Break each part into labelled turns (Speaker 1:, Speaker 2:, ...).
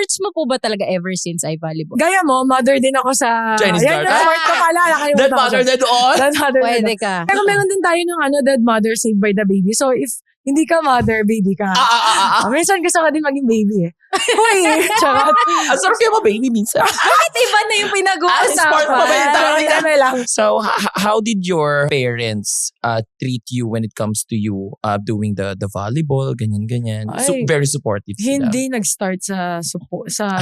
Speaker 1: sports mo po ba talaga ever since ay volleyball?
Speaker 2: Gaya mo, mother din ako sa...
Speaker 3: Chinese
Speaker 2: Yan,
Speaker 3: guard.
Speaker 2: sport ko pala.
Speaker 3: Dead mother, dead all.
Speaker 2: Dead mother.
Speaker 1: Pwede ka.
Speaker 2: Pero meron din tayo ng dead mother saved by the baby. So if hindi ka mother, baby ka. Minsan gusto ka din maging baby eh. Uy, charot.
Speaker 3: Ang sarap yung mga baby minsan.
Speaker 1: Bakit iba na yung pinag-uusapan?
Speaker 3: Sport pa ba yung tawag?
Speaker 2: Dami lang.
Speaker 3: So, how did your parents treat you when it comes to you doing the volleyball, ganyan-ganyan? So,
Speaker 2: Ay,
Speaker 3: very supportive sila.
Speaker 2: Hindi nag-start sa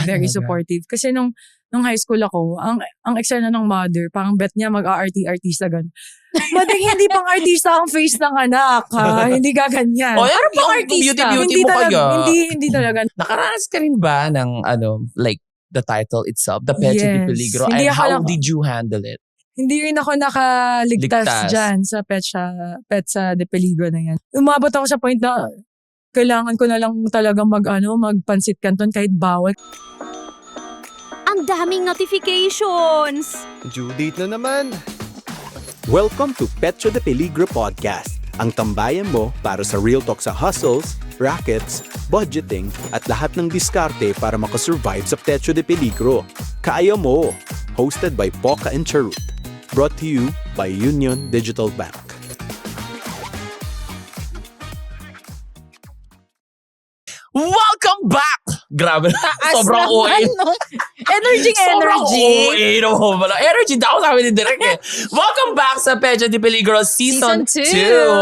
Speaker 2: very
Speaker 3: talaga?
Speaker 2: supportive. Kasi nung high school ako, ang eksena ng mother, parang bet niya mag-artista ganun. Mading hindi pang artista ang face ng anak. Hindi ka ganyan.
Speaker 3: O, ano
Speaker 1: pang
Speaker 3: yung
Speaker 1: artista?
Speaker 3: beauty
Speaker 2: Hindi
Speaker 3: mo
Speaker 2: talaga,
Speaker 3: kaya?
Speaker 2: hindi talaga.
Speaker 3: Nakaranas ka rin ba ng, like, the title itself, the Pecho de
Speaker 2: Yes.
Speaker 3: Peligro,
Speaker 2: Hindi
Speaker 3: and
Speaker 2: ako
Speaker 3: how
Speaker 2: lang-
Speaker 3: did you handle it?
Speaker 2: Hindi rin ako nakaligtas
Speaker 3: Ligtas.
Speaker 2: dyan sa Petsa de Peligro na yan. Umabot ako sa point na kailangan ko na lang talagang magpansit canton kahit bawal.
Speaker 4: Ang daming notifications!
Speaker 5: Due date na naman. Welcome to Petro de Peligro Podcast. Ang tambayan mo para sa real talk sa hustles, rackets, budgeting, at lahat ng diskarte para makasurvive sa Petro de Peligro. Kaya mo! Hosted by Poca and Charut. Brought to you by Union Digital Bank.
Speaker 3: Welcome back! Grabe. Sobrang OA.
Speaker 1: Energy.
Speaker 3: Sobrang OA naman pala. Energy daw sabi ni Direk eh. Welcome back sa Pecho de Peligro Season 2.
Speaker 1: Season 2.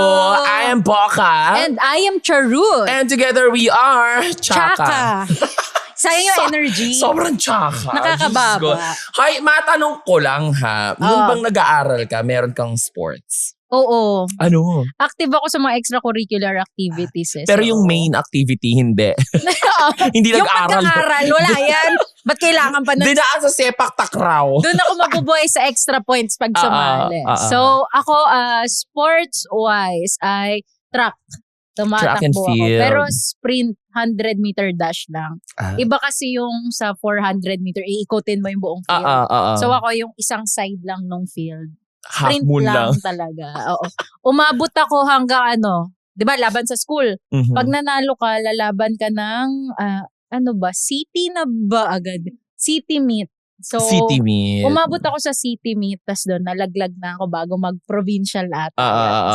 Speaker 3: I am Poca.
Speaker 1: And I am Charut.
Speaker 3: And together we are Chaka.
Speaker 1: Sayang yung energy.
Speaker 3: Sobrang tsaka.
Speaker 1: Nakakababa.
Speaker 3: Diyos ko. Hay, matanong ko lang ha. Nung bang nag-aaral ka, meron kang sports?
Speaker 1: Oo.
Speaker 3: Ano?
Speaker 1: Active ako sa mga extracurricular activities.
Speaker 3: Pero yung main activity, hindi. Hindi
Speaker 1: yung
Speaker 3: nag-aaral.
Speaker 1: pagkakaral, wala yan. Ba't kailangan pa nun?
Speaker 3: Dinaan sa sepak takraw.
Speaker 1: Doon ako mabubuhay sa extra points pag sumali. So, ako, sports-wise, ay track.
Speaker 3: Track and
Speaker 1: Tumatakbo ako.
Speaker 3: field.
Speaker 1: Pero sprint, 100-meter dash lang. Iba kasi yung sa 400-meter, iikotin mo yung buong field. So, ako yung isang side lang nung field.
Speaker 3: Half
Speaker 1: Sprint
Speaker 3: moon
Speaker 1: lang
Speaker 3: lang.
Speaker 1: talaga. Oo. Umabot ako hanggang di ba, laban sa school.
Speaker 3: Mhm.
Speaker 1: Pag nanalo ka, lalaban ka ng, city na ba agad? City meet. So,
Speaker 3: City meet.
Speaker 1: umabot ako sa city meet, tas doon nalaglag na ako bago mag-provincial ata.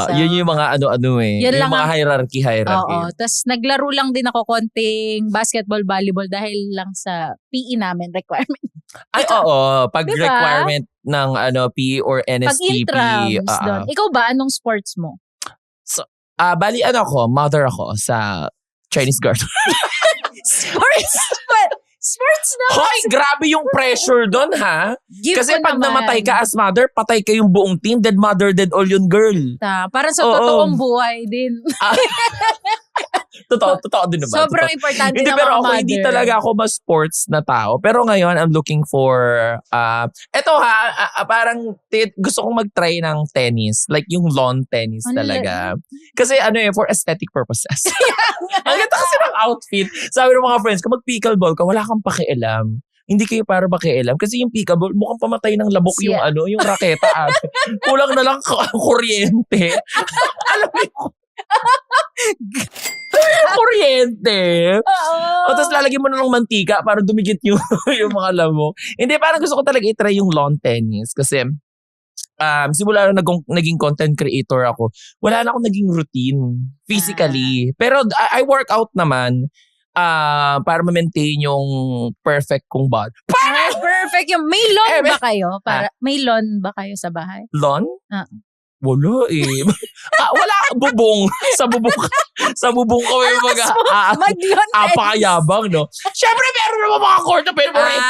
Speaker 1: So,
Speaker 3: Yun yung mga ano-ano eh.
Speaker 1: Yun
Speaker 3: Yung
Speaker 1: lang
Speaker 3: mga hierarchy.
Speaker 1: Oo. Tas naglaro lang din ako konting basketball, volleyball dahil lang sa PE namin requirement.
Speaker 3: Ay, oo. Pag
Speaker 1: Diba?
Speaker 3: requirement ng PE or
Speaker 1: Pag
Speaker 3: NSTP.
Speaker 1: intrams doon. Ikaw ba, anong sports mo?
Speaker 3: Bali, mother ako sa Chinese garden.
Speaker 1: Sports naman.
Speaker 3: Hoy, grabe yung pressure doon, ha?
Speaker 1: Give
Speaker 3: Kasi
Speaker 1: ko
Speaker 3: pag
Speaker 1: naman.
Speaker 3: namatay ka as mother, patay ka yung buong team. Dead mother, dead all yun, girl.
Speaker 1: Parang sa
Speaker 3: Oo.
Speaker 1: totoong buhay din.
Speaker 3: Totoo din naman.
Speaker 1: Sobrang
Speaker 3: Totoo.
Speaker 1: importante
Speaker 3: Hindi,
Speaker 1: ng
Speaker 3: pero
Speaker 1: mga
Speaker 3: ako,
Speaker 1: mother.
Speaker 3: hindi talaga ako mas-sports na tao. Pero ngayon, I'm looking for, parang gusto kong mag-try ng tennis. Like yung lawn tennis
Speaker 1: Ano
Speaker 3: talaga. Kasi for aesthetic purposes. Ang ganda kasi ng outfit. Sabi ng mga friends, kung mag-pickleball ka, wala kang pakialam. Hindi kayo para makialam. Kasi yung pickleball, mukhang pamatay ng labok yung yung raketa. Kulang na lang kuryente. Alam mo yung kuryente.
Speaker 1: Oo.
Speaker 3: O tapos lalagyan mo na ng mantika para dumikit yung mga lamok. Hindi, parang gusto ko talaga i-try yung lawn tennis. Kasi simula na naging content creator ako, wala na akong naging routine physically. Pero I work out naman para ma-maintain yung perfect kong body.
Speaker 1: Perfect. May lawn ba kayo? May lawn ba kayo sa bahay?
Speaker 3: Lawn? Wala eh. Wala. Bubong. Sa bubong ko yung
Speaker 1: Mag-lawn
Speaker 3: apakayabang, no? Siyempre, meron naman mga court na pwede mo rin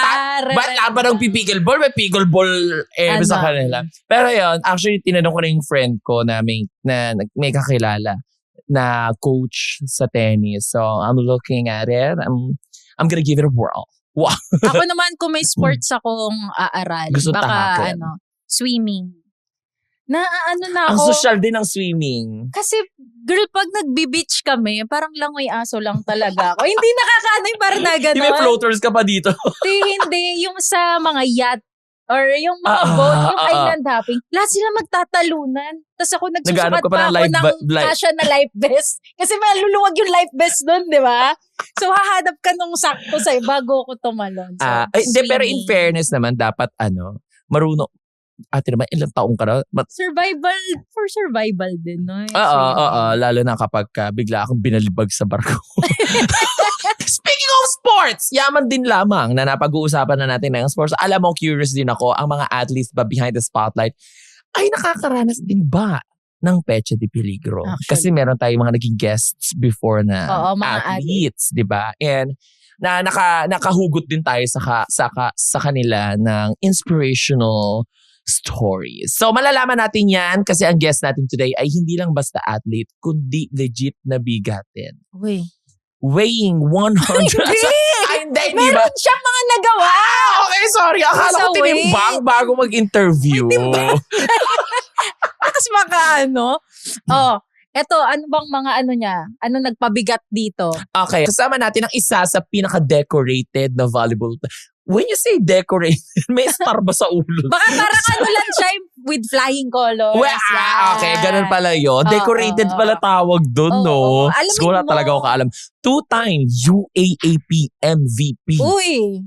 Speaker 3: ba't laban ng pickleball? May pickleball sa kanila. Pero yun, actually, tinanong ko na yung friend ko na may kakilala na coach sa tennis. So, I'm looking at it. I'm gonna give it a whirl. Wow.
Speaker 1: Ako naman, kung may sports akong aaral,
Speaker 3: Gusto
Speaker 1: baka
Speaker 3: tahakin.
Speaker 1: swimming. Na
Speaker 3: Ang
Speaker 1: ako.
Speaker 3: social din ng swimming.
Speaker 1: Kasi, girl, pag nagbi-beach kami, parang langoy aso lang talaga ako. Hindi nakakaano yung parang na
Speaker 3: Di may
Speaker 1: gano'n.
Speaker 3: floaters ka pa dito.
Speaker 1: Hindi. Yung sa mga yacht Or yung mga boat, yung island hopping, lahat sila magtatalunan. Tapos ako nagsusukat
Speaker 3: Naghanap ka pa
Speaker 1: pa
Speaker 3: ng
Speaker 1: ako ng kasya na life vest. Kasi maluluwag yung life vest doon, di ba? So hahanap ka nung sakto sa'yo bago ako tumalon. So,
Speaker 3: Hindi, pero in fairness naman, dapat marunong. Ate naman, ilang taong ka na?
Speaker 1: For survival din, no?
Speaker 3: Oo. Lalo na kapag bigla akong binalibag sa barko. Speaking of sports, yaman din lamang na napag-uusapan na natin ng sports. Alam mo, curious din ako, ang mga athletes ba behind the spotlight ay nakakaranas din ba ng Pecha de Peligro?
Speaker 1: Actually.
Speaker 3: Kasi meron tayong mga naging guests before na
Speaker 1: mga
Speaker 3: athletes, di ba? And nakahugot din tayo sa kanila ng inspirational stories. So malalaman natin yan kasi ang guest natin today ay hindi lang basta athlete, kundi legit na bigatin.
Speaker 1: Uy.
Speaker 3: Weighing 100. Hindi ba?
Speaker 1: Meron siyang mga nagawa.
Speaker 3: Okay, sorry. Akala ko tinimbang bago mag-interview.
Speaker 1: Tapos eto, ano bang mga niya? Ano nagpabigat dito?
Speaker 3: Okay, kasama natin ang isa sa pinaka-decorated na volleyball. When you say decorated, may star ba sa ulo?
Speaker 1: Baka parang lang siya with flying colors.
Speaker 3: Okay, ganun pala yun. Decorated pala tawag dun, no?
Speaker 1: Alamin
Speaker 3: Siguro
Speaker 1: mo.
Speaker 3: talaga ako kaalam. 2-time UAAP MVP.
Speaker 1: Uy.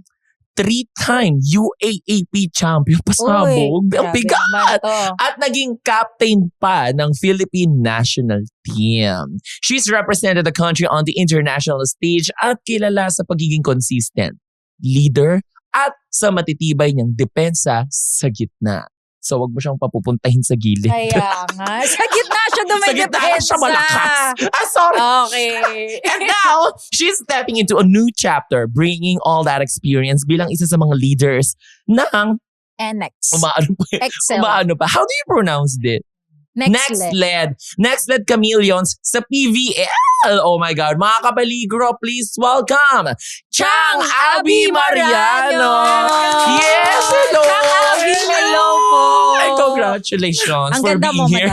Speaker 3: 3-time UAAP champion. Pasabog. Ang bigat. At naging captain pa ng Philippine national team. She's represented the country on the international stage at kilala sa pagiging consistent, leader, at sa matitibay niyang depensa sa gitna. So, wag mo siyang papupuntahin sa gilid.
Speaker 1: Kaya nga. Sa gitna siya
Speaker 3: Sa gitna lang siya malakas. Sorry.
Speaker 1: Okay.
Speaker 3: And now, she's stepping into a new chapter, bringing all that experience bilang isa sa mga leaders ng
Speaker 1: NX. Excel.
Speaker 3: How do you pronounce it?
Speaker 1: Nextled.
Speaker 3: Nextled Chameleons sa PVL. Oh my God. Mga kabaligro, please welcome Chang Abby Mariano. Yes, hello.
Speaker 1: Chang Abby, hello po.
Speaker 3: Ay, congratulations
Speaker 1: Ang
Speaker 3: for
Speaker 1: ganda
Speaker 3: being
Speaker 1: mo,
Speaker 3: here.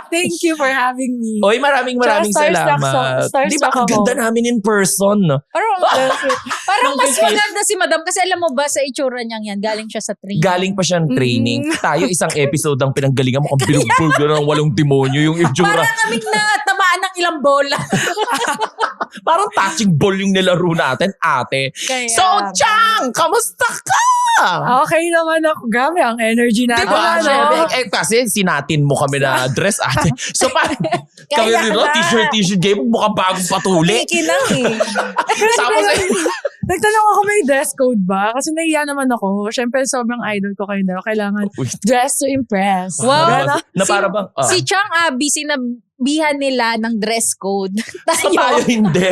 Speaker 2: Thank you for having me.
Speaker 3: Oy, maraming salamat.
Speaker 2: Starstruck
Speaker 3: Di ba, ang
Speaker 2: ako.
Speaker 3: ganda namin in person, no?
Speaker 1: Parang mas maganda si Madam kasi alam mo ba sa itsura niyang yan, galing siya sa training.
Speaker 3: Galing pa siyang training. Tayo isang episode ang pinanggalingan mo kung bilog-bilog ng 8 demonyo yung itsura.
Speaker 1: Parang kaming natamaan ng ilang bola.
Speaker 3: Parang touching ball yung nilaro natin, ate.
Speaker 1: Kaya,
Speaker 3: So, Chang, kamusta ka?
Speaker 2: Okay naman ako. Grabe, ang energy natin.
Speaker 3: Diba?
Speaker 2: Ano?
Speaker 3: Kasi sinatin mo kami na dress, ate. So, parang kami
Speaker 1: Kaya
Speaker 3: rin,
Speaker 1: na.
Speaker 3: t-shirt game, mukhang bagong patuli.
Speaker 1: Kinang
Speaker 3: Tapos,
Speaker 2: Nagtanong ako, may dress code ba? Kasi nahiya naman ako. Syempre, sobrang idol ko kayo dalawa. Kailangan dress to impress.
Speaker 1: Wow.
Speaker 3: na para bang,
Speaker 1: Si Chang Abby, sinabihan nila ng dress code.
Speaker 3: So, tayo hindi.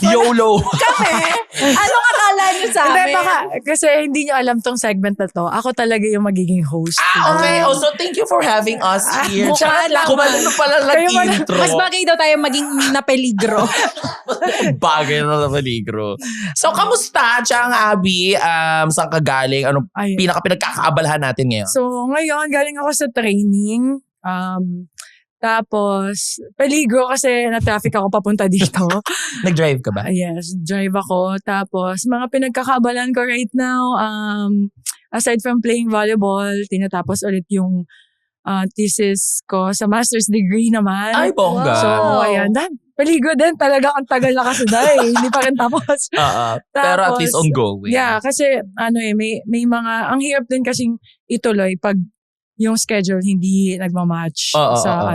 Speaker 3: YOLO.
Speaker 1: Kami? Anong akala niyo sa
Speaker 2: Hindi,
Speaker 1: amin?
Speaker 2: baka, kasi hindi nyo alam tong segment na to. Ako talaga yung magiging host.
Speaker 3: Okay. Also, thank you for having us here.
Speaker 1: Mukha lang.
Speaker 3: Kumano pala
Speaker 2: Kayo man-
Speaker 3: nag-intro.
Speaker 1: Mas bagay daw tayo maging napeligro.
Speaker 3: Bagay na peligro. So, kamusta, Chang Abby? Saan ka galing? Anong
Speaker 2: Ayun.
Speaker 3: pinaka-pinagkakaabalahan natin ngayon?
Speaker 2: So, ngayon, galing ako sa training. Tapos, peligro kasi na-traffic ako papunta dito.
Speaker 3: Nag-drive ka ba?
Speaker 2: Yes, drive ako. Tapos, mga pinagkakabalan ko right now, aside from playing volleyball, tinatapos ulit yung thesis ko sa master's degree naman.
Speaker 3: Ay, bongga.
Speaker 2: So, ayan. Peligro din. Talaga ang tagal na kasi dahil. Hindi pa rin tapos.
Speaker 3: Pero at
Speaker 2: Tapos,
Speaker 3: least ongoing.
Speaker 2: Yeah, kasi may mga, ang hirap din kasing ituloy pag yung schedule hindi nagmamatch sa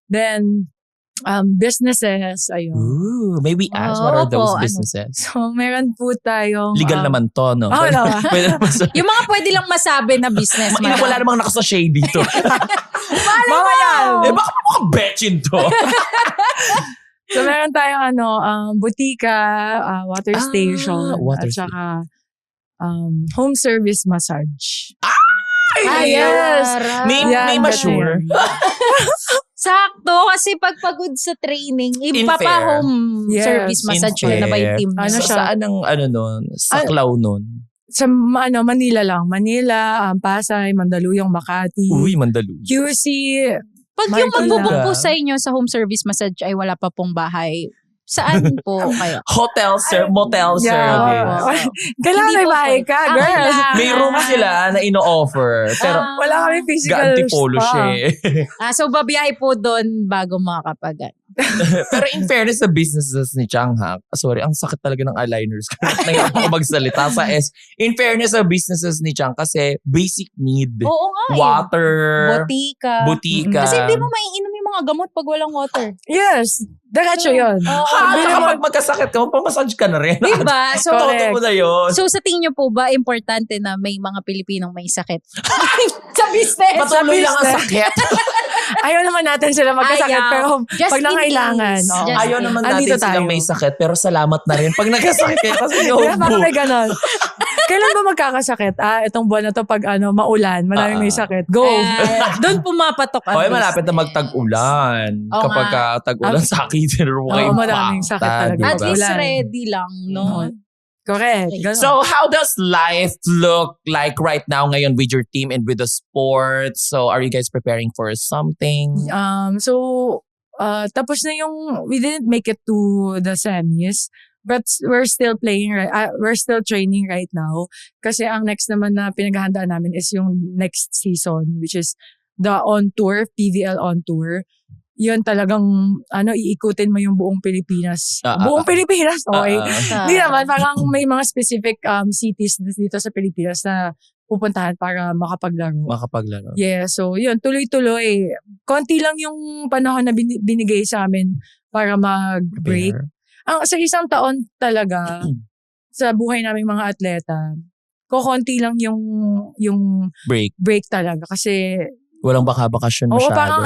Speaker 2: Then, businesses, ayun.
Speaker 3: Ooh, may we ask what are those businesses?
Speaker 2: So, meron po tayong...
Speaker 3: Legal naman to, no?
Speaker 2: no.
Speaker 3: Pwede naman sa...
Speaker 1: Yung mga pwede lang masabi na business.
Speaker 3: Wala namang nakasashay dito.
Speaker 2: Mamaya!
Speaker 3: Baka mukhang betchin to.
Speaker 2: So, meron tayong butika, water station,
Speaker 3: water
Speaker 2: at saka home service massage.
Speaker 3: Ay,
Speaker 2: yes.
Speaker 3: May ma-sure.
Speaker 1: Sakto, kasi pag pagod sa training, ipapa-home
Speaker 2: Yes,
Speaker 1: service massage yun na ba yung team
Speaker 2: Ano
Speaker 1: niyo?
Speaker 2: siya?
Speaker 3: Saan ang nun? Saklaw nun?
Speaker 2: Sa Manila lang. Manila, Pasay, Mandaluyong, Makati.
Speaker 3: Uy, Mandaluyong.
Speaker 2: QC.
Speaker 1: Pag yung
Speaker 2: Marikina.
Speaker 1: magbubook po sa inyo sa home service massage ay wala pa pong bahay, Saan po kayo?
Speaker 3: Motel service.
Speaker 2: Kailangan may bahay ka, girl.
Speaker 3: May room sila na ino-offer. Pero
Speaker 2: wala kami physical
Speaker 3: Antipolo siya eh.
Speaker 1: So, babiyahe po doon bago makakapag.
Speaker 3: Pero in fairness sa businesses ni Chang ha, sorry, ang sakit talaga ng eyeliners. Nahirap ako magsalita sa S. In fairness sa businesses ni Chang kasi basic need.
Speaker 1: Oo nga
Speaker 3: Water.
Speaker 1: Butika. Kasi hindi mo maiinom yung mga gamot pag walang water.
Speaker 2: Yes. Diretso yun.
Speaker 3: Kapag magkasakit ka, magpamassage ka na rin.
Speaker 1: Diba? So,
Speaker 3: Toto mo na yun.
Speaker 1: So sa tingin niyo po ba, importante na may mga Pilipinong may sakit? Sa business!
Speaker 3: Patuloy lang ang sakit.
Speaker 2: Ayaw naman natin sila magkasakit, pero pag nangailangan.
Speaker 3: Ayaw naman natin silang may sakit, pero salamat na rin pag nagkasakit kayo kasi yung
Speaker 2: bakit may ganon? Kailan ba magkakasakit? Itong buwan na to pag maulan, maraming may sakit. Go!
Speaker 1: Doon pumapatok ang
Speaker 3: okay, malapit na magtag-ulan. Kapag tag-ulan sa akin,
Speaker 2: maraming sakit talaga.
Speaker 1: At least ready lang, no?
Speaker 2: Correct.
Speaker 3: So, how does life look like right now ngayon with your team and with the sports? So, are you guys preparing for something?
Speaker 2: Tapos na we didn't make it to the semis, but we're still playing, we're still training right now. Kasi ang next naman na pinaghahandaan namin is yung next season, which is the on tour, PVL on tour. Yun talagang, iikutin mo yung buong Pilipinas. Buong Pilipinas, okay? Hindi naman, parang may mga specific cities dito sa Pilipinas na pupuntahan para makapaglaro. Yeah, so yun, tuloy-tuloy. Konti lang yung panahon na binigay sa amin para mag-break. Sa isang taon talaga, sa buhay naming mga atleta, kukunti lang yung break talaga. Kasi
Speaker 3: walang bakasyon masyado.
Speaker 2: Oo, parang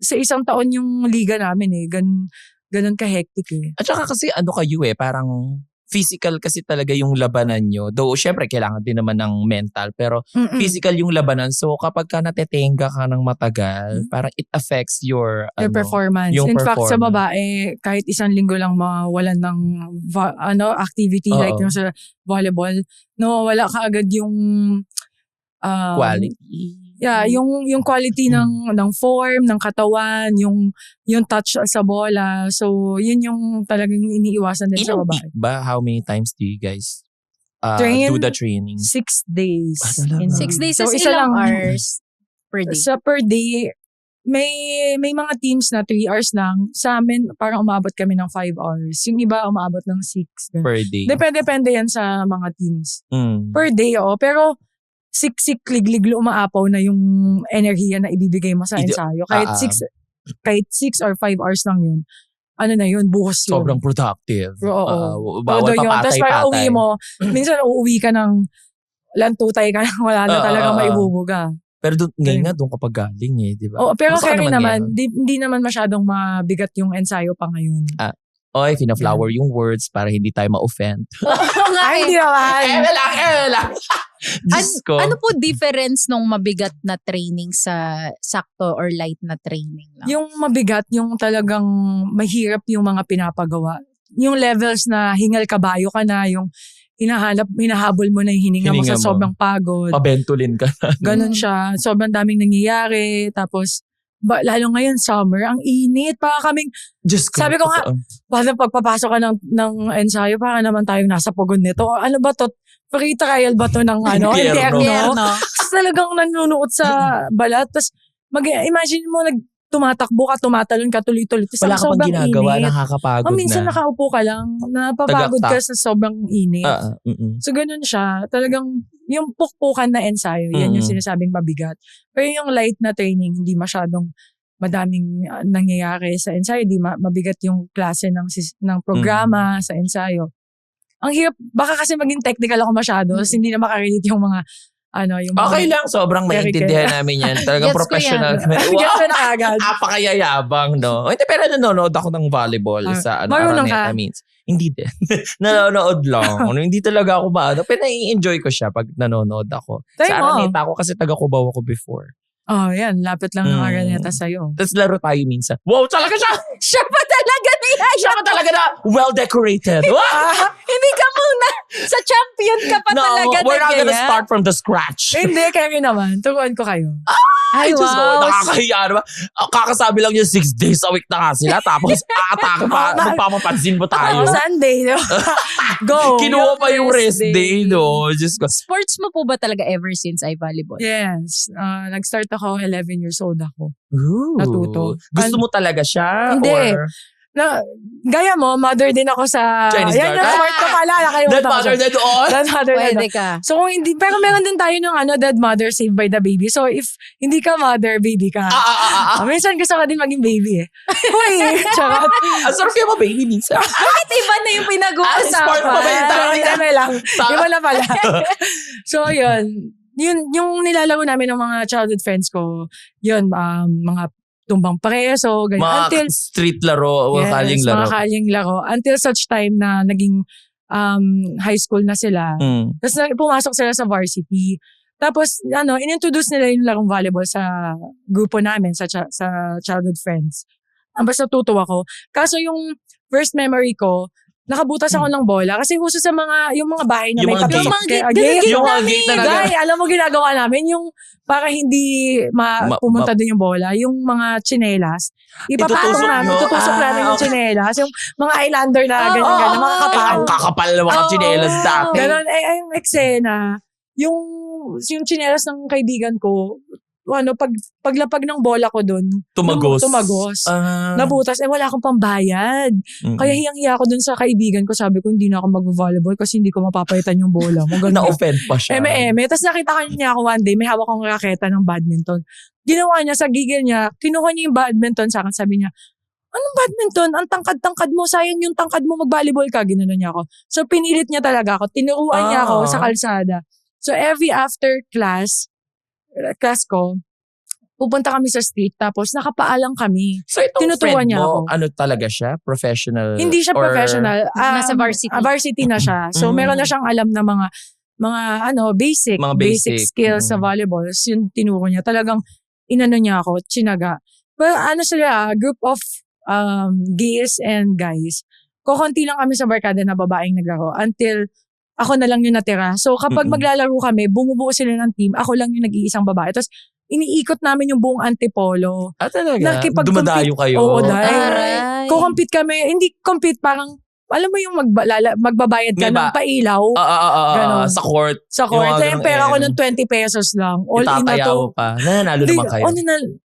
Speaker 2: sa isang taon yung liga namin eh. Ganun ka-hectic eh.
Speaker 3: At saka kasi kayo parang physical kasi talaga yung labanan nyo. Though, syempre, kailangan din naman ng mental. Pero physical yung labanan. So, kapag ka natetenga ka ng matagal, parang it affects your
Speaker 2: performance. In fact, sa babae, kahit isang linggo lang mawalan ng activity like yung sa volleyball, wala ka agad yung
Speaker 3: quality.
Speaker 2: Yeah, yung quality ng form, ng katawan, yung touch sa bola. So, yun yung talagang iniiwasan din sa babae.
Speaker 3: Ba, how many times do you guys do the training?
Speaker 2: 6 days.
Speaker 1: 6 days
Speaker 2: so,
Speaker 1: is ilang hours per day?
Speaker 2: Sa per day, may mga teams na 3 hours lang. Sa amin, parang umabot kami ng 5 hours. Yung iba, umabot ng 6.
Speaker 3: Per day?
Speaker 2: Depende yan sa mga teams. Per day, pero siksik, liglig, umaapaw na yung enerhiya na ibibigay mo sa ensayo. Kahit 6 or 5 hours lang yun. Na yun, buhos yun.
Speaker 3: Sobrang productive.
Speaker 2: Oo.
Speaker 3: Bawal
Speaker 2: Tapos parang uwi mo, minsan uuwi ka ng lantutay ka na wala na talaga maibubuga.
Speaker 3: Pero ngayon nga, doon kapag galing di ba?
Speaker 2: Oo, pero kaya naman, hindi naman masyadong mabigat yung ensayo pa ngayon.
Speaker 3: Fina-flower yung words para hindi tayo ma-offend.
Speaker 2: Ay, hindi naman.
Speaker 3: lang.
Speaker 1: Ano po difference nung mabigat na training sa sakto or light na training lang?
Speaker 2: Yung mabigat, yung talagang mahirap yung mga pinapagawa. Yung levels na hingal kabayo ka na, yung hinahabol mo na yung hininga mo sa sobrang pagod.
Speaker 3: Pabentulin ka na.
Speaker 2: Ganun siya. Sobrang daming nangyayari. Tapos, lalo ngayon, summer, ang init. Parang kaming, sabi ko nga, parang pagpapasok ka ng ensayo, parang naman tayong nasa pagod nito. Ano ba to? Free trial ba to ng impyerno? Tapos talagang nanunuot sa balat. Tapos, imagine mo, tumatakbo ka, tumatalon ka, tuloy-tuloy.
Speaker 3: Wala ka pang ginagawa, nakakapagod
Speaker 2: minsan nakaupo ka lang, napapagod ka sa sobrang init. So, ganun siya. Talagang, yung pukpukan na ensayo, yan yung sinasabing mabigat. Pero yung light na training, hindi masyadong madaming nangyayari sa ensayo. Hindi mabigat yung klase ng programa sa ensayo. Ang hirap, baka kasi maging technical ako masyado, hindi na makarelate yung mga yung
Speaker 3: okay lang, sobrang maintindihan namin yan. Talagang professional.
Speaker 2: Wow!
Speaker 3: Napakayayabang, no? Pero nanonood ako ng volleyball sa Araneta means. Hindi din. Nanonood lang. Hindi talaga ako pero nai-enjoy ko siya pag nanonood ako. Sa Araneta ako kasi taga-Cubao ako before.
Speaker 2: Yan. Lapit lang ng Araneta sa'yo.
Speaker 3: Tapos laro tayo minsan. Wow, talaga siya!
Speaker 1: Siya pa talaga niya!
Speaker 3: Siya pa talaga na well-decorated.
Speaker 1: Hindi ka muna sa champion
Speaker 2: Champion ka pa
Speaker 3: No,
Speaker 2: talaga.
Speaker 3: we're not gonna
Speaker 2: Daya.
Speaker 3: start from the scratch.
Speaker 2: Hindi, kaya naman. Turuan ko kayo.
Speaker 1: Ay,
Speaker 3: Diyos ko,
Speaker 1: wow.
Speaker 3: nakakahiya naman. Kakasabi lang yung 6 days a week na nga sila. Tapos aatake pa, magpapapansin mo tayo.
Speaker 2: Sunday, no? Go.
Speaker 3: Kinuha pa yung rest day, no? Diyos ko.
Speaker 1: Sports mo po ba talaga ever since I volleyball?
Speaker 2: Yes. Nag-start ako, 11 years old ako.
Speaker 3: Ooh.
Speaker 2: Natuto.
Speaker 3: Gusto mo talaga siya?
Speaker 2: Hindi.
Speaker 3: Or
Speaker 2: Gaya mo, mother din ako sa...
Speaker 3: Chinese
Speaker 2: Yan yung
Speaker 3: garden?
Speaker 2: sport ko pala.
Speaker 3: Dead mother, dead all?
Speaker 2: Dead mother, dead
Speaker 1: Pwede ka.
Speaker 2: So kung hindi, pero meron din tayo ng dead mother saved by the baby. So if hindi ka mother, baby ka. Minsan gusto ko din maging baby eh. Uy, charot.
Speaker 3: Ang sarap kayo baby minsan.
Speaker 1: Bakit iba na yung pinag-uusapan?
Speaker 3: sport pa ba yun?
Speaker 2: Dami lang. Iba na pala. So yun. Yung nilalaro namin ng mga childhood friends ko, yun, mga tumbang pareso, ganyan.
Speaker 3: Mga
Speaker 2: Until,
Speaker 3: street laro o kaling laro.
Speaker 2: mga kaling laro. Until such time na naging high school na sila. Tapos pumasok sila sa varsity. Tapos, inintroduce nila yung larong volleyball sa grupo namin, sa childhood friends. Basta natutuwa ko. Kaso yung first memory ko, nakabutas ako ng bola. Kasi uso sa yung mga bahay na
Speaker 3: Yung
Speaker 2: may
Speaker 3: mga
Speaker 2: tabi.
Speaker 3: gate. Yung mga gate na
Speaker 2: Guy, alam mo ginagawa namin, yung para hindi pumunta din yung bola, yung mga tsinelas, ipapatong
Speaker 3: Itutusok
Speaker 2: namin,
Speaker 3: nyo?
Speaker 2: tutusok namin yung
Speaker 3: Okay.
Speaker 2: tsinelas, yung mga islander na ganyan-ganyan, mga kapal.
Speaker 3: Ang kakapal na mga chinelas dati.
Speaker 2: Ganon, yung eksena, yung tsinelas ng kaibigan ko, paglapag ng bola ko dun,
Speaker 3: Tumagos.
Speaker 2: nabutas, wala akong pambayad. Kaya hiyang-hiya ako dun sa kaibigan ko. Sabi ko, hindi na ako mag-volleyball kasi hindi ko mapapalitan yung bola mo.
Speaker 3: Na-offend pa siya.
Speaker 2: Tapos nakita niya ako one day, may hawak akong raketa ng badminton. Ginawa niya sa gigil niya, kinuha niya yung badminton sa akin. Sabi niya, anong badminton? Ang tangkad-tangkad mo. Sayang yung tangkad mo, mag-volleyball ka. Ginano niya ako. So pinilit niya talaga ako. Tinuruan niya ako sa kalsada. So every after class ko, pupunta kami sa street, tapos nakapaalang kami.
Speaker 3: So itong
Speaker 2: Tinuturuan
Speaker 3: friend
Speaker 2: niya
Speaker 3: mo,
Speaker 2: ako.
Speaker 3: Talaga siya? Professional?
Speaker 2: Hindi siya
Speaker 3: or-
Speaker 2: professional.
Speaker 1: Nasa varsity.
Speaker 2: Varsity na siya. So meron na siyang alam na mga basic skills sa volleyball. So, yung tinuro niya. Talagang inano niya ako, chinaga. Well, sila, group of gays and guys. Kokonti lang kami sa barkada na babaeng naglaro until ako na lang yung natira. So kapag maglalaro kami, bumubuo sila ng team, ako lang yung nag-iisang babae. Tapos iniikot namin yung buong antipolo.
Speaker 3: Talaga?
Speaker 2: Nakikipag-compete.
Speaker 3: Dumadayo kayo?
Speaker 2: Oo, dahil.
Speaker 1: Aray.
Speaker 2: Ko-compete kami. Hindi compete, parang, alam mo yung magbabayad ka
Speaker 3: May
Speaker 2: ng pailaw Ganon.
Speaker 3: Sa court.
Speaker 2: sa court.
Speaker 3: Yung mga
Speaker 2: Kaya yung
Speaker 3: ganun,
Speaker 2: pera ko ng 20 pesos lang. All in na
Speaker 3: Itatayaw
Speaker 2: to.
Speaker 3: pa. Nananalo naman kayo.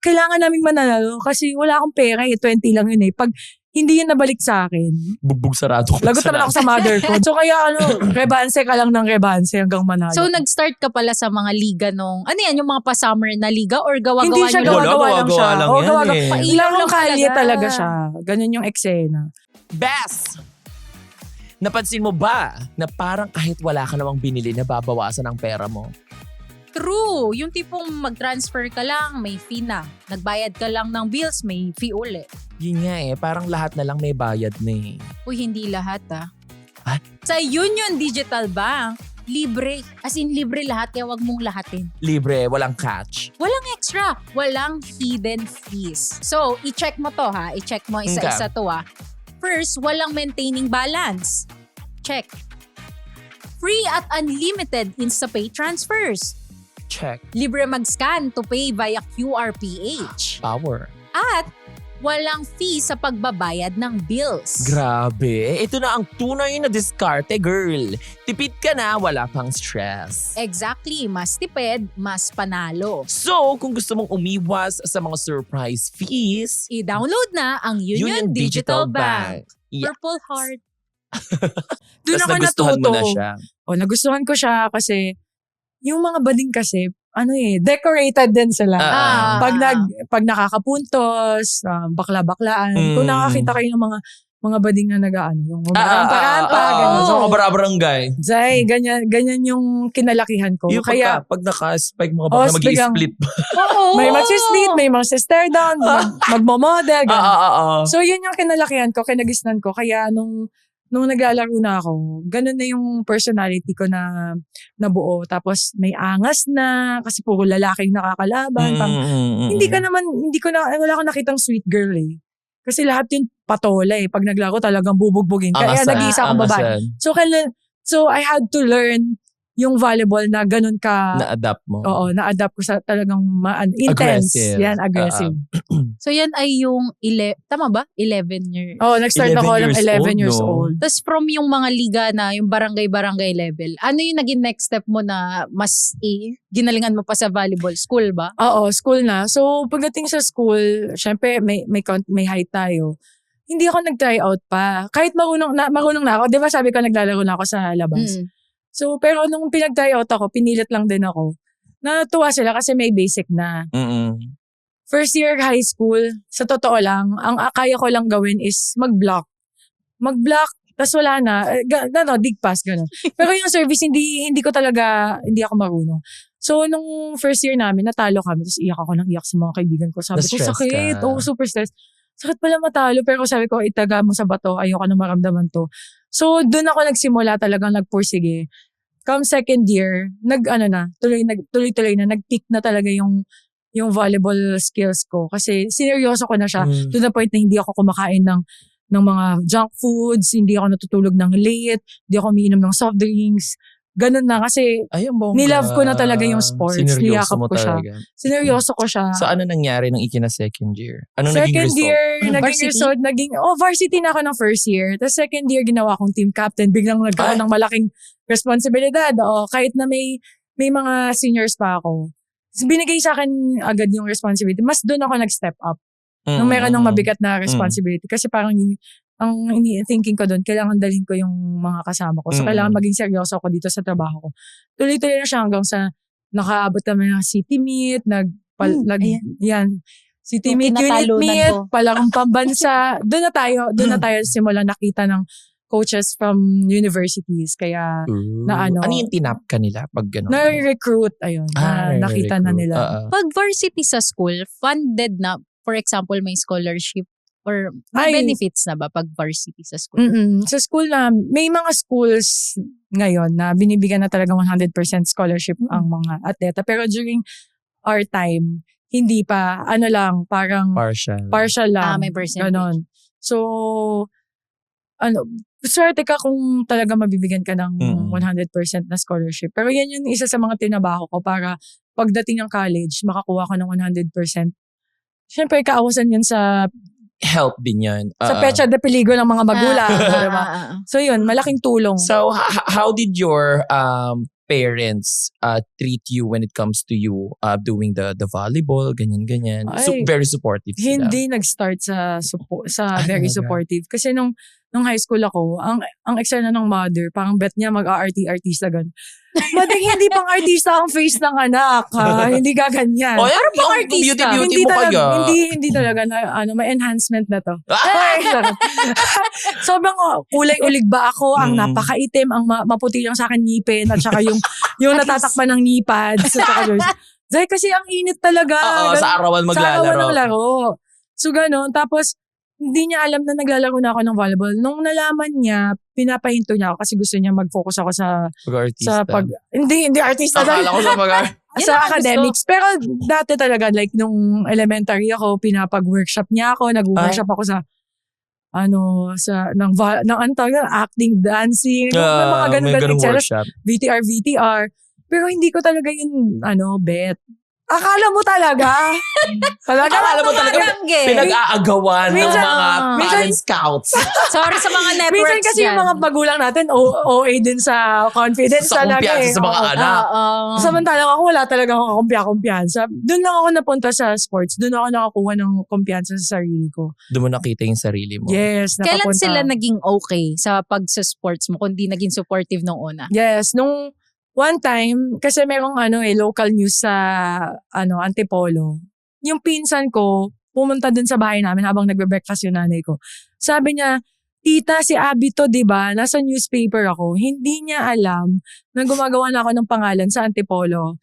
Speaker 2: Kailangan namin mananalo kasi wala akong pera 20 lang yun eh. Pag hindi yun nabalik sa akin,
Speaker 3: Bugbog sarado ko.
Speaker 2: lagot naman ako sa mother ko. So kaya rebanse ka lang ng rebanse hanggang manalo.
Speaker 1: So, nag-start ka pala sa mga liga nung, yung mga pa-summer na liga or gawa-gawa
Speaker 2: hindi siya
Speaker 1: niyo?
Speaker 2: gawa-gawa lang siya.
Speaker 3: lang
Speaker 2: Oo,
Speaker 3: yan
Speaker 2: gawa-gawa.
Speaker 3: eh.
Speaker 1: Pailaw
Speaker 2: Larong
Speaker 1: lang
Speaker 2: kalye
Speaker 1: talaga.
Speaker 2: talaga siya. Ganun yung eksena.
Speaker 3: Best! Napansin mo ba na parang kahit wala ka namang binili, nababawasan ang pera mo?
Speaker 1: True. Yung tipong mag-transfer ka lang, may fee na. Nagbayad ka lang ng bills, may fee ulit.
Speaker 3: Yun nga parang lahat na lang may bayad na
Speaker 1: Uy, hindi lahat
Speaker 3: Ah?
Speaker 1: Sa Union Digital Bank, libre. As in, libre lahat, kaya wag mong lahatin.
Speaker 3: Libre, walang catch.
Speaker 1: Walang extra. Walang hidden fees. So, i-check mo to ha. I-check mo isa-isa to ha. First, walang maintaining balance. Check. Free at unlimited InstaPay transfers.
Speaker 3: Check.
Speaker 1: Libre mag-scan to pay via QRPH.
Speaker 3: Power.
Speaker 1: At walang fee sa pagbabayad ng bills.
Speaker 3: Grabe. Ito na ang tunay na diskarte, girl. Tipid ka na, wala pang stress.
Speaker 1: Exactly. Mas tipid, mas panalo.
Speaker 3: So, kung gusto mong umiwas sa mga surprise fees,
Speaker 1: I-download na ang Union Digital Bank.
Speaker 3: Yeah.
Speaker 1: Purple Heart.
Speaker 2: Doon
Speaker 3: Tapos
Speaker 2: ako
Speaker 3: nagustuhan
Speaker 2: natuto.
Speaker 3: mo na siya.
Speaker 2: Nagustuhan ko siya kasi yung mga bading kasi, decorated din sila. Pag nakakapuntos, bakla-baklaan. Kung nakakita kayo ng mga bading na yung rampa-rampa, ganyan.
Speaker 3: So, kabara-barangay.
Speaker 2: Zay, ganyan yung kinalakihan ko.
Speaker 3: Yung
Speaker 2: Kaya,
Speaker 3: pag naka-spike mga baka mag-i-split.
Speaker 2: may mag-split, may mag-stare down, magmo-model, ganyan. So, yun yung kinalakihan ko, kinagisnan ko. Kaya nung naglalaro na ako, ganun na yung personality ko na nabuo. Tapos may angas na, kasi puro lalaki yung nakakalaban. Wala akong nakitang sweet girl eh. Kasi lahat yung patola eh. Pag naglaro talagang bubugbugin. Kaya nag-iisa akong babae. So So, I had to learn yung volleyball na ganun ka,
Speaker 3: Na-adapt mo.
Speaker 2: oo, na-adapt ko sa talagang intense.
Speaker 3: Aggressive.
Speaker 2: Yan, aggressive.
Speaker 1: So yan ay yung, tama ba? 11 years.
Speaker 2: Oh, nag-start
Speaker 3: 11
Speaker 2: ako ng
Speaker 3: years
Speaker 2: 11
Speaker 3: old,
Speaker 2: years
Speaker 3: no?
Speaker 2: old.
Speaker 1: Tapos from yung mga liga na, yung barangay-barangay level, ano yung naging next step mo na mas ginalingan mo pa sa volleyball? School ba?
Speaker 2: Oo, school na. So, pagdating sa school, syempre may height tayo. Hindi ako nag-try out pa. Kahit marunong na ako. Di ba sabi ko naglalaro na ako sa labas?
Speaker 1: Mm.
Speaker 2: So, pero nung pinag-try out ako, pinilit lang din ako. Natuwa sila kasi may basic na.
Speaker 3: Mm-mm.
Speaker 2: First year high school, sa totoo lang, ang kaya ko lang gawin is mag-block. Mag-block, tas wala na. Dig pass, gano'n. Pero yung service, hindi ako marunong. So, nung first year namin, natalo kami. Tapos iyak ako ng iyak sa mga kaibigan ko. Sabi ko,
Speaker 3: Na-stress
Speaker 2: sakit.
Speaker 3: ka.
Speaker 2: Oo, super stress. Sakit pala matalo. Pero sabi ko, itaga mo sa bato. Ayoko na maramdaman to. So, doon ako nagsimula talagang nagpursige. Come second year, tuloy-tuloy na, nag-peak na talaga yung volleyball skills ko. Kasi sineryoso ko na siya to the point na hindi ako kumakain ng mga junk foods, hindi ako natutulog ng late, hindi ako umiinom ng soft drinks. Ganun na kasi
Speaker 3: Ay, ang bongga.
Speaker 2: nilove ko na talaga yung sports.
Speaker 3: Sineryoso
Speaker 2: Niyakap
Speaker 3: mo
Speaker 2: ko siya.
Speaker 3: talaga.
Speaker 2: Sineryoso ko siya.
Speaker 3: So, ano nangyari nung second year? Ano naging
Speaker 2: Second
Speaker 3: result?
Speaker 2: year, naging
Speaker 1: Varsity?
Speaker 2: result, varsity na ako ng first year. Tapos second year, ginawa kong team captain. Biglang nagkaroon ng malaking responsibilidad. Kahit na may mga seniors pa ako. Binigay sa akin agad yung responsibility. Mas doon ako nag-step up. Nung meron ng mabigat na responsibility. Kasi parang ang thinking ko doon, kailangan dalhin ko yung mga kasama ko. So, kailangan maging seryoso ako dito sa trabaho ko. Tuloy-tuloy na siya hanggang sa nakaabot kami ng city meet, city
Speaker 1: Yung
Speaker 2: meet, unit
Speaker 1: kinatalunan
Speaker 2: meet,
Speaker 1: ko.
Speaker 2: palarong pambansa. Doon na tayo simulang nakita ng coaches from universities. Kaya, na ano.
Speaker 3: Ano yung tinap ka nila pag gano'n?
Speaker 2: na-recruit, ayun, nakita na nila.
Speaker 1: Pag varsity sa school, funded na, for example, may scholarship or may
Speaker 2: Ay.
Speaker 1: benefits na ba pag varsity sa school?
Speaker 2: Sa school na, may mga schools ngayon na binibigyan na talaga 100% scholarship ang mga atleta. Pero during our time, hindi pa, parang partial lang.
Speaker 1: May percentage.
Speaker 2: Ganon. So, swerte ka kung talaga mabibigyan ka ng 100% na scholarship. Pero yan yung isa sa mga tinabaho ko para pagdating ng college, makakuha ko ng 100%. Siyempre, kaawasan yun sa
Speaker 3: Help din yan.
Speaker 2: sa pecha de peligro ng mga magulang. Diba? So yun, malaking tulong.
Speaker 3: So, how did your parents treat you when it comes to you doing the volleyball, ganyan-ganyan? So,
Speaker 2: Ay,
Speaker 3: very supportive sila.
Speaker 2: hindi nag-start sa very
Speaker 3: talaga?
Speaker 2: supportive. Kasi nung high school ako, ang eksena ng mother, parang bet niya mag-artista gan. Mading hindi pang artista ang face ng anak, ha? Hindi gaganyan.
Speaker 3: O, ano
Speaker 1: pang
Speaker 3: yung
Speaker 1: artista?
Speaker 3: beauty
Speaker 2: hindi
Speaker 3: mo
Speaker 2: talaga,
Speaker 3: kaya?
Speaker 2: hindi talaga na may enhancement na to. Ay, sarap. Sobrang kulay ulig ba ako, ang napakaitim, ang maputi lang sa akin ngipin, at saka yung natatakpan ng knee pads. Dahil kasi ang init talaga.
Speaker 3: Oo, sa arawan maglalaro.
Speaker 2: Sa arawan ng laro. So, gano'n. Tapos, hindi niya alam na naglalaro na ako ng volleyball. Nung nalaman niya, pinapahinto niya ako kasi gusto niya mag-focus ako sa hindi artista.
Speaker 3: Akala ko sa
Speaker 2: sa academics. Pero dati talaga, like nung elementary ako, pinapag-workshop niya ako, nag-workshop ako sa acting, dancing, mga ganun
Speaker 3: workshop.
Speaker 2: VTR. Pero hindi ko talaga yun, bet. Akala mo talaga?
Speaker 3: Akala mo talaga pinag-aagawan ng
Speaker 2: Minsan,
Speaker 3: mga talent scouts.
Speaker 1: Sorry sa mga networks
Speaker 2: Minsan kasi yung mga magulang natin, OA din sa confidence
Speaker 3: Sa
Speaker 2: talaga
Speaker 3: kumpiyansa sa mga anak.
Speaker 2: Samantalang ako, wala talagang kumpiyansa. Doon lang ako napunta sa sports. Doon ako nakakuha ng kumpiyansa sa sarili ko.
Speaker 3: Doon mo nakita yung sarili mo.
Speaker 2: Yes,
Speaker 1: Kailan
Speaker 2: nakapunta.
Speaker 1: sila naging okay sa pag-sports mo kung di naging supportive nung una?
Speaker 2: Yes, nung one time, kasi merong local news sa Antipolo. Yung pinsan ko, pumunta dun sa bahay namin habang nagbe-breakfast yung nanay ko. Sabi niya, tita, si Abby to, diba? Nasa newspaper ako. Hindi niya alam na gumagawa na ako ng pangalan sa Antipolo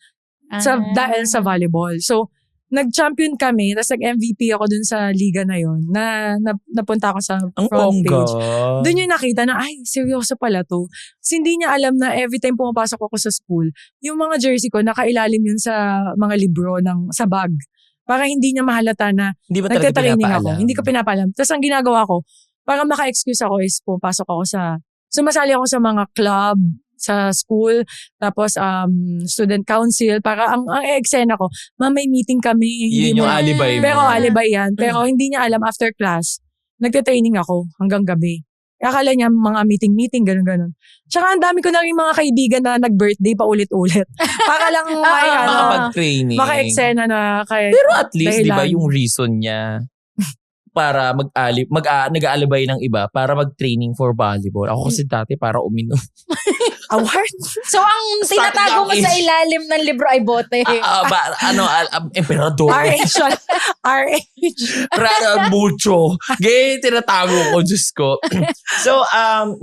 Speaker 2: dahil sa volleyball. So, nag-champion kami, tapos nag-MVP ako dun sa liga na yon na napunta ako sa
Speaker 3: Ang
Speaker 2: front
Speaker 3: bongga.
Speaker 2: page. Doon yung nakita na, ay, seryoso pala to. Kasi hindi niya alam na every time pumapasok ako sa school, yung mga jersey ko, nakailalim yun sa mga libro sa bag. Para hindi niya mahalata na
Speaker 3: Hindi ba talaga
Speaker 2: nagtatraining ako.
Speaker 3: pinapaalam?
Speaker 2: Hindi ko pinapaalam. Tapos ang ginagawa ko, para maka-excuse ako is pumapasok ako sa sumasali ako sa mga club, sa school, tapos student council, para ang eksena ko, may meeting kami.
Speaker 3: Yun yung alibay mo.
Speaker 2: Pero alibay yan. Pero hindi niya alam, after class, nagte-training ako hanggang gabi. Akala niya mga meeting, ganun-ganun. Tsaka ang dami ko na rin mga kaibigan na nag-birthday pa ulit-ulit. Para lang
Speaker 3: makapag-training.
Speaker 2: maka-eksena na kaya.
Speaker 3: Pero at least, di ba,
Speaker 2: dahilan.
Speaker 3: yung reason niya para nag-aalibay ng iba para mag-training for volleyball. Ako kasi dati para uminom.
Speaker 2: Award?
Speaker 1: So, ang tinatago mo sa ilalim ng libro ay bote.
Speaker 3: Emperador.
Speaker 2: RH.
Speaker 3: Rara mucho. Gay, tinatago ko, Diyos ko. So,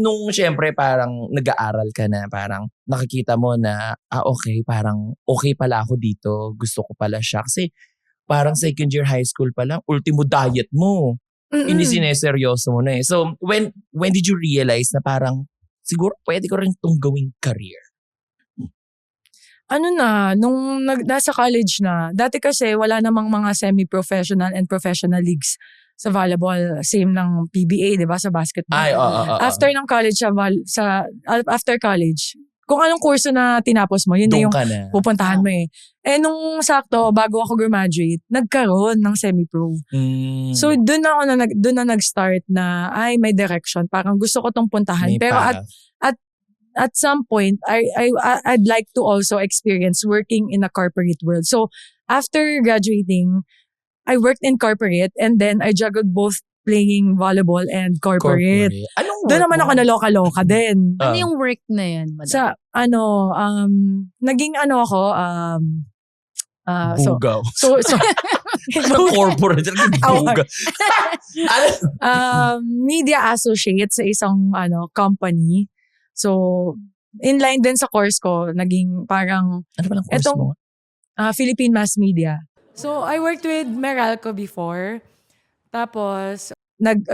Speaker 3: nung syempre parang nag-aaral ka na, parang nakikita mo na, okay, parang okay pala ako dito. Gusto ko pala siya. Kasi parang second year high school pa lang, ultimo diet mo. Hindi sineseryoso mo na eh. So, when did you realize na parang, siguro pwede ko rin itong gawing career?
Speaker 2: Nung nasa college na, dati kasi wala namang mga semi-professional and professional leagues sa volleyball. Same ng PBA, di ba, sa basketball.
Speaker 3: Ay,
Speaker 2: After ng college, after college, kung anong kurso na tinapos mo, yun na
Speaker 3: doon
Speaker 2: yung
Speaker 3: ka na.
Speaker 2: pupuntahan mo eh. Nung sakto, bago ako graduate, nagkaroon ng semi-pro. So, doon na nag-start na, may direction. Parang gusto ko tong puntahan.
Speaker 3: May
Speaker 2: Pero
Speaker 3: path.
Speaker 2: at some point, I'd like to also experience working in a corporate world. So, after graduating, I worked in corporate and then I juggled both playing volleyball and corporate.
Speaker 3: Anong
Speaker 2: Doon
Speaker 3: work
Speaker 2: naman
Speaker 3: mo?
Speaker 2: ako naloka-loka din.
Speaker 1: Ano yung work na yan, madam?
Speaker 2: Sa, naging ako,
Speaker 3: Bugaw.
Speaker 2: so,
Speaker 3: Corporate. Bugaw.
Speaker 2: media associate sa isang company. So, inline din sa course ko, naging parang
Speaker 3: Ano ba lang course mo?
Speaker 2: Philippine Mass Media. So, I worked with Meralco before. Tapos,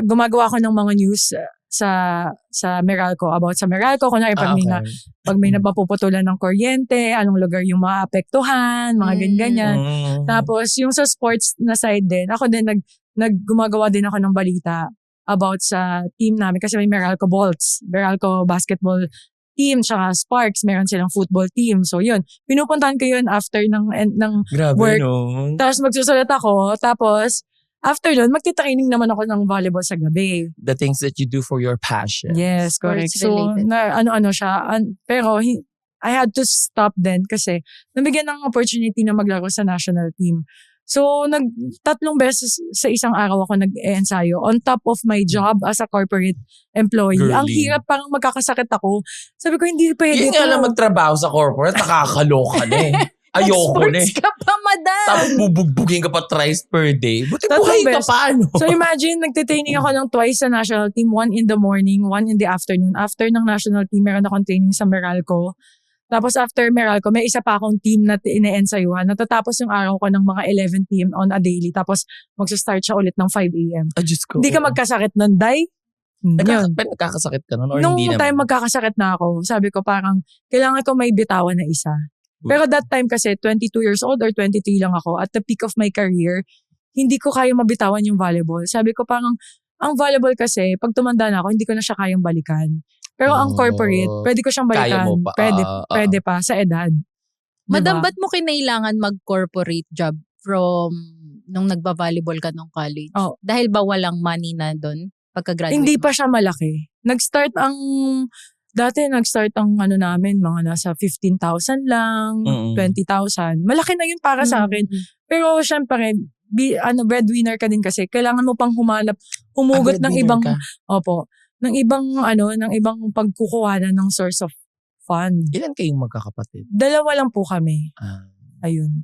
Speaker 2: gumagawa ako ng mga news sa Meralco, about sa Meralco. Kunwari, pag may napapuputulan ng kuryente, anong lugar yung maapektuhan, mga ganyan. Tapos, yung sa sports na side din, ako din, gumagawa din ako ng balita about sa team namin. Kasi may Meralco Bolts, Meralco basketball team, tsaka Sparks, meron silang football team. So, yun. Pinupuntahan ko yun after ng
Speaker 3: Grabe,
Speaker 2: work.
Speaker 3: no?
Speaker 2: Tapos, magsusulat ako. Tapos, after nun, magti-training naman ako ng volleyball sa gabi.
Speaker 3: The things that you do for your passion.
Speaker 2: Yes, correct. So,
Speaker 1: Sports-related.
Speaker 2: ano siya. Pero, I had to stop then kasi nabigyan ng opportunity na maglaro sa national team. So, 3 beses sa isang araw ako nag-ensayo on top of my job as a corporate employee.
Speaker 3: Girly.
Speaker 2: Ang hirap, parang magkakasakit ako. Sabi ko, hindi pwede
Speaker 3: Yun nga lang magtrabaho sa corporate, nakakaloka na eh. Ayoko na eh.
Speaker 1: Sports ka pa, madam.
Speaker 3: Tapos bubugbugin ka pa thrice per day. Buti
Speaker 2: 3
Speaker 3: buhay ka
Speaker 2: beses.
Speaker 3: paano?
Speaker 2: So imagine, nagtitraining ako ng twice sa national team, 1 in the morning, 1 in the afternoon. After ng national team, meron akong training sa Meralco. Tapos after Meralco, may isa pa akong team na ine-ensayuhan. Natatapos yung araw ko ng mga 11 p.m. on a daily. Tapos magsa-start siya ulit ng 5 a.m.
Speaker 3: Diyos ko.
Speaker 2: Hindi ka magkasakit nun, Day? Yun.
Speaker 3: Nagkakasakit ka nun or
Speaker 2: Nung
Speaker 3: hindi
Speaker 2: time
Speaker 3: naman?
Speaker 2: magkakasakit na ako, sabi ko parang, kailangan ko may bitawan na isa. Pero that time kasi, 22 years old or 23 lang ako, at the peak of my career, hindi ko kaya mabitawan yung volleyball. Sabi ko parang, ang volleyball kasi, pag tumanda na ako, hindi ko na siya kayang balikan. Pero ang corporate, pwede ko siyang balikan.
Speaker 3: Kaya mo pa.
Speaker 2: Pwede pa, sa edad.
Speaker 1: Madam,
Speaker 2: Diba?
Speaker 1: ba't mo kinailangan mag-corporate job from nung nagba-volleyball ka nung college?
Speaker 2: Oh.
Speaker 1: Dahil ba walang money na doon pagka-graduate
Speaker 2: Hindi
Speaker 1: mo?
Speaker 2: pa siya malaki. Dati nag-start ang namin, mga nasa 15,000 lang, 20,000. Malaki na yun para sa akin. Pero syempre, breadwinner ka din kasi, kailangan mo pang humugot ng ibang, ng ibang pagkukuhanan ng source of fund.
Speaker 3: Ilan kayong magkakapatid?
Speaker 2: 2 lang po kami. Ayun.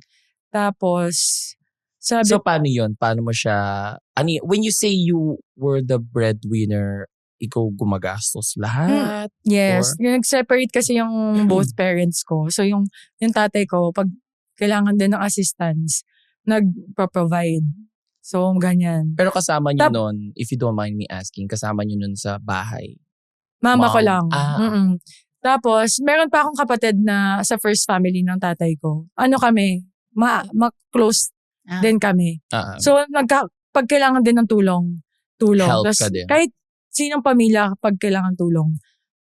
Speaker 2: Tapos, sabi,
Speaker 3: So, paano yun? Paano mo siya... when you say you were the breadwinner, ikaw gumagastos lahat?
Speaker 2: yes, nag-separate kasi yung both parents ko. So, yung tatay ko, pag kailangan din ng assistance, nagpo-provide. So, ganyan.
Speaker 3: Pero kasama nyo nun, if you don't mind me asking, kasama nyo nun sa bahay?
Speaker 2: Mama ko
Speaker 3: Mom.
Speaker 2: lang. Tapos, meron pa akong kapatid na sa first family ng tatay ko. Kami, close din kami. So, pag kailangan din ng tulong.
Speaker 3: Help
Speaker 2: Tas,
Speaker 3: ka din.
Speaker 2: kahit sinong pamilya, pag kailangan tulong,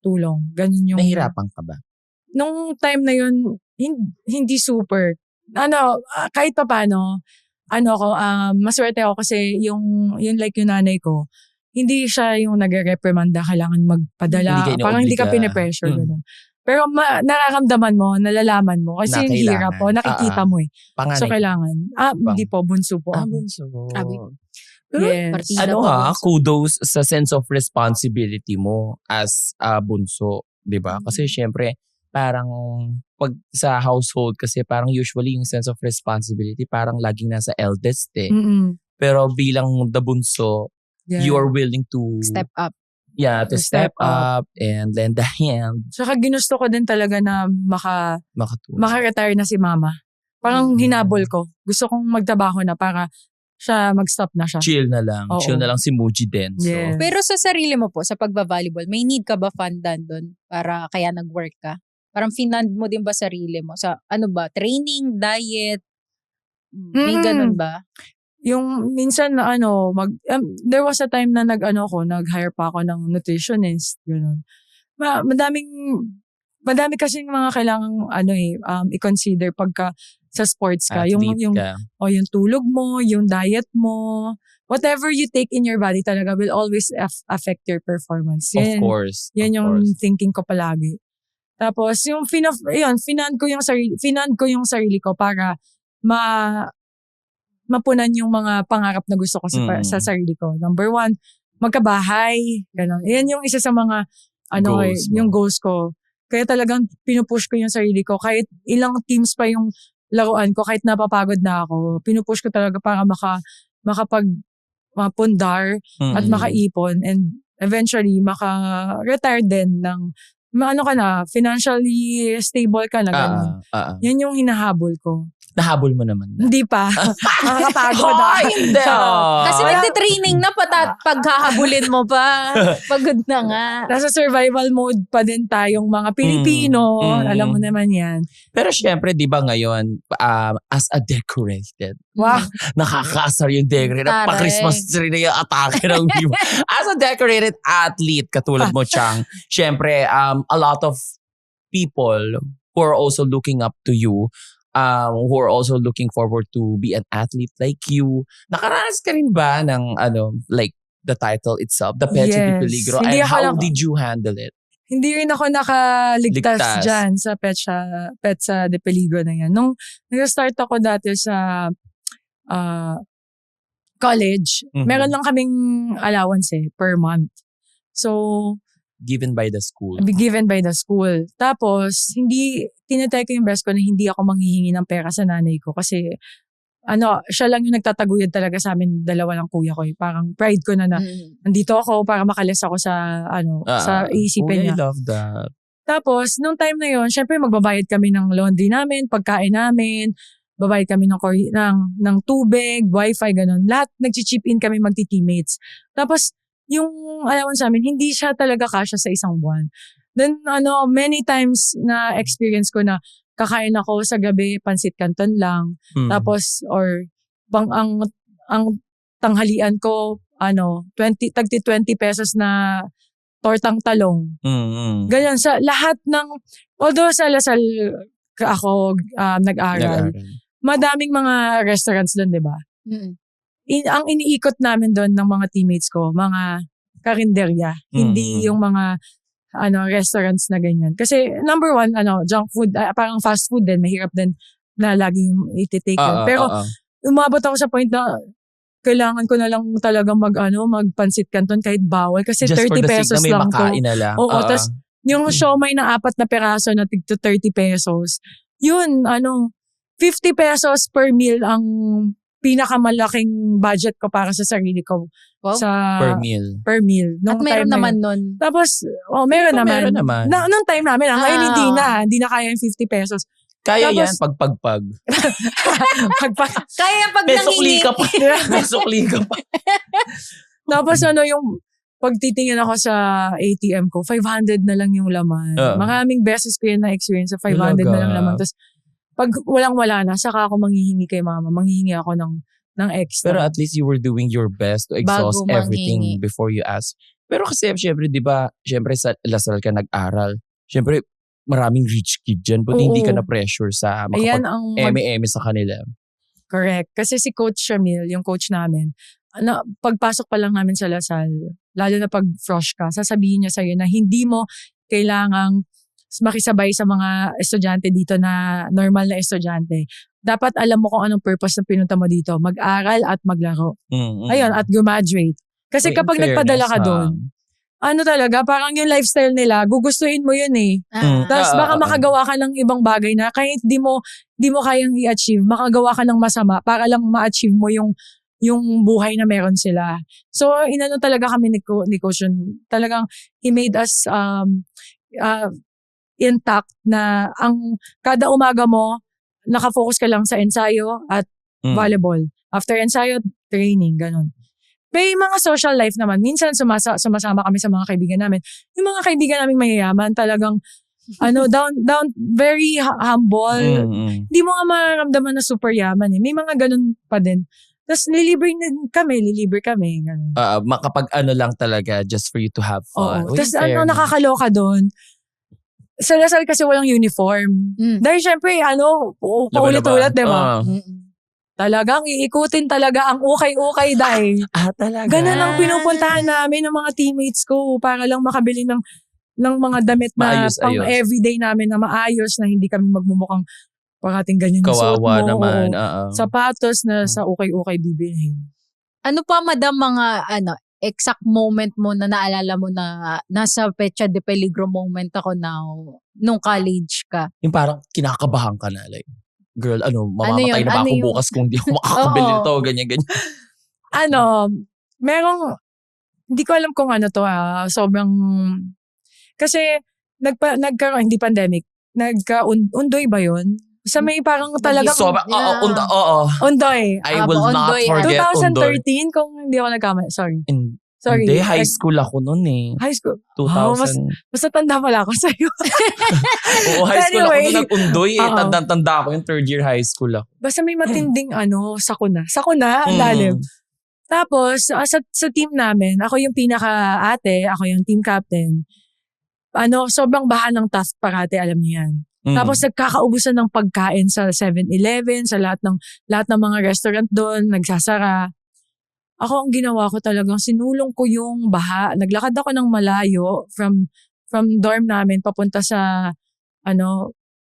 Speaker 2: tulong. Ganun yung...
Speaker 3: Nahirapan ka ba?
Speaker 2: Nung time na yun, hindi super. Kahit pa paano, maswerte ako kasi yung like yung nanay ko, hindi siya yung nagre-reprimanda, kailangan magpadala. Parang hindi ka pinipressure. Ganun. Pero nararamdaman mo, nalalaman mo. Kasi yung hirap po, nakikita mo eh.
Speaker 3: Panganay.
Speaker 2: So kailangan. Hindi po, bunso po.
Speaker 3: Bunso.
Speaker 2: Yes.
Speaker 3: Kudos sa sense of responsibility mo as bunso. 'Di ba? Kasi syempre, parang pag sa household kasi parang usually yung sense of responsibility parang laging nasa eldest eh. Pero bilang the bunso, you are willing to
Speaker 1: Step up.
Speaker 3: Yeah, to step up and lend a hand.
Speaker 2: Saka ginusto ko din talaga na maka-retire na si mama. Parang hinabol ko. Gusto kong magtrabaho na para siya mag-stop na siya.
Speaker 3: Chill na lang.
Speaker 2: Oo.
Speaker 3: Chill na lang si Muji din. So.
Speaker 2: Yes.
Speaker 1: Pero sa sarili mo po, sa pagba-volleyball, may need ka ba fundan doon para kaya nag-work ka? Parang finand mo din ba sarili mo? Sa training, diet? May ganun ba?
Speaker 2: Yung minsan na there was a time na nag-hire pa ako ng nutritionist. Ganun. Madami kasing mga kailangang i-consider pagka sa sports ka.
Speaker 3: Athlete
Speaker 2: Yung
Speaker 3: ka.
Speaker 2: Yung tulog mo, yung diet mo, whatever you take in your body talaga will always affect your performance.
Speaker 3: Of course.
Speaker 2: Yan yung thinking ko palagi. Tapos yung finand ko yung sarili ko para mapunan yung mga pangarap na gusto ko sa sarili ko. Number 1, magkabahay. Ganun. Yan yung isa sa mga yung goals ko. Kaya talagang pinupush ko yung sarili ko. Kahit ilang teams pa yung laruan ko, kahit napapagod na ako, pinupush ko talaga para mapundar at makaipon and eventually maka-retire din ng financially stable ka na gano'n. Yan yung hinahabol ko.
Speaker 3: Nahabol mo naman na.
Speaker 2: Hindi pa. Nakakapagod na.
Speaker 3: Hindi.
Speaker 1: Kasi nagtitraining na paghahabulin mo pa. Pagod na nga.
Speaker 2: Nasa survival mode pa din tayong mga Pilipino. Alam mo naman yan.
Speaker 3: Pero syempre, di ba ngayon, as a decorated,
Speaker 2: Wow.
Speaker 3: nakakasar yung decorated.
Speaker 1: Taray.
Speaker 3: Pa-Christmas tree na yung atake ng vivo. As a decorated athlete, katulad mo, Chang, syempre, a lot of people who are also looking up to you, who are also looking forward to be an athlete like you. Nakaranas ka rin ba ng like the title itself, the Petro de Peligro, and how did you handle it?
Speaker 2: Hindi rin ako nakaligtas dyan sa Petsa de Peligro na yan. Nung nag-start ako dati sa college, meron lang kaming allowance per month. So,
Speaker 3: Given by the school.
Speaker 2: Tapos, tinatry ko yung best ko na hindi ako manghihingi ng pera sa nanay ko kasi siya lang yung nagtataguyod talaga sa amin, dalawa lang kuya ko. Parang pride ko na nandito ako para makalis ako sa sa iisipin niya.
Speaker 3: I love that.
Speaker 2: Tapos, nung time na yon, syempre magbabayad kami ng laundry namin, pagkain namin, babayad kami ng tubig, wifi, ganun. Lahat nag-chip in kami magti-teammates. Tapos, yung allowance sa amin, hindi siya talaga kasya sa isang buwan. Then, many times na experience ko na kakain ako sa gabi, pansit canton lang. Tapos, ang tanghalian ko, tagti 20 pesos na tortang talong. Ganyan, sa lahat although sa Lasal ako nag-aral, madaming mga restaurants doon, di ba? Ang iniikot namin doon ng mga teammates ko, mga karinderya. Hindi yung mga restaurants na ganyan. Kasi number 1, junk food, parang fast food din, mahirap din na laging iti-take yun. Pero umabot ako sa point na kailangan ko na lang talaga magpansit canton kahit bawal. Kasi
Speaker 3: just
Speaker 2: 30 pesos
Speaker 3: may
Speaker 2: lang to.
Speaker 3: Na lang.
Speaker 2: Oo, tas yung siomay na 4 na peraso na tigto 30 pesos, yun, 50 pesos per meal ang pinakamalaking budget ko para sa sarili ko.
Speaker 1: Wow.
Speaker 3: Per meal.
Speaker 2: Nung
Speaker 1: at meron
Speaker 2: time
Speaker 1: naman
Speaker 2: na
Speaker 1: nun.
Speaker 2: Tapos, meron naman. Nung time namin, ngayon hindi na kaya yung 50 pesos.
Speaker 3: Kaya
Speaker 2: tapos,
Speaker 3: yan, pagpagpag.
Speaker 1: Kaya pag
Speaker 3: Mesukli
Speaker 1: nangingi.
Speaker 3: ka pa. Mesukli ka pa.
Speaker 2: Tapos yung pagtitingin ako sa ATM ko, 500 na lang yung laman. Maraming beses ko yun na-experience sa 500 na lang laman. Tapos, pag walang-wala na, saka ako manghihingi kay mama. Manghihingi ako ng extra.
Speaker 3: Pero at least you were doing your best to exhaust everything before you ask Pero kasi syempre, di ba, syempre sa Lasal ka nag-aral. Syempre, maraming rich kid dyan. But hindi ka
Speaker 2: Oo.
Speaker 3: na-pressure sa
Speaker 2: Ayan ang
Speaker 3: makapag-eme sa kanila.
Speaker 2: correct. Kasi si Coach Shamil, yung coach namin, pagpasok pa lang namin sa Lasal, lalo na pag frosh ka, sasabihin niya sa'yo na hindi mo kailangang makisabay sa mga estudyante dito na normal na estudyante. Dapat alam mo kung anong purpose ng pinunta mo dito. Mag-aral at maglaro. Ayun, at graduate. Kasi
Speaker 3: Uy, in
Speaker 2: kapag nagpadala ka
Speaker 3: fairness,
Speaker 2: doon, ano talaga, parang yung lifestyle nila, gugustuhin mo yun eh. Tapos baka
Speaker 3: Oo.
Speaker 2: makagawa ka ng ibang bagay na kahit di mo kayang i-achieve, makagawa ka ng masama para lang ma-achieve mo yung buhay na meron sila. So, inano talaga kami ni Coach. Talagang, he made us intact na ang kada umaga mo, nakafocus ka lang sa ensayo at volleyball. After ensayo, training, ganun. May mga social life naman. Minsan sumasama kami sa mga kaibigan namin. Yung mga kaibigan namin mayayaman, talagang down, very humble. Hindi mo nga mararamdaman na super yaman eh. May mga ganun pa din. Tapos lilibre kami. Ganun.
Speaker 3: Makapag lang talaga, just for you to have fun.
Speaker 2: Oo. Tapos nakakaloka doon. Sa Lasal kasi walang uniform. Dahil syempre, paulit-ulit, diba? Talagang iikutin talaga ang ukay-ukay dahil.
Speaker 3: Talaga?
Speaker 2: Ganun ang pinupuntahan namin ng mga teammates ko para lang makabili ng mga damit na
Speaker 3: Maayos,
Speaker 2: pang
Speaker 3: ayos.
Speaker 2: everyday namin na maayos na hindi kami magmumukhang parating ganyan yung suot mo.
Speaker 3: Kawawa naman.
Speaker 2: Sapatos na sa ukay-ukay bibilhin.
Speaker 1: Ano pa, madam, mga exact moment mo na naalala mo na nasa Petsa de Peligro moment ako now nung college ka?
Speaker 3: Yung parang kinakabahan ka na. Like, girl, mamamatay
Speaker 1: yun?
Speaker 3: na ba ako
Speaker 1: Ano yun?
Speaker 3: bukas kung hindi ako makakabili
Speaker 1: Oo.
Speaker 3: nito, ganyan.
Speaker 2: Merong, hindi ko alam kung sobrang, kasi nagkaroon, hindi pandemic, undoy ba yun? Sa may parang talagang, undoy.
Speaker 3: I will not
Speaker 1: Undoy,
Speaker 3: forget Undoy.
Speaker 2: 2013, kung hindi ako nagkamali, sorry. Sorry.
Speaker 3: Hindi, high school ako nun eh.
Speaker 2: High school.
Speaker 3: 2000.
Speaker 2: Mas tanda pala ako sa'yo.
Speaker 3: Oo, high school ako
Speaker 2: Anyway.
Speaker 3: nung nag-undoy eh.
Speaker 2: Oo.
Speaker 3: Tanda ako yung third year high school ako.
Speaker 2: Basta may matinding sakuna. Sakuna, ang lalim. Tapos, sa team namin, ako yung pinaka-ate, ako yung team captain. Sobrang baha ng task parate, alam niyo yan. Tapos nagkakaubusan ng pagkain sa 7-Eleven, sa lahat ng mga restaurant doon, nagsasara. Ako ang ginawa ko talagang sinulong ko yung baha. Naglakad ako ng malayo from dorm namin papunta sa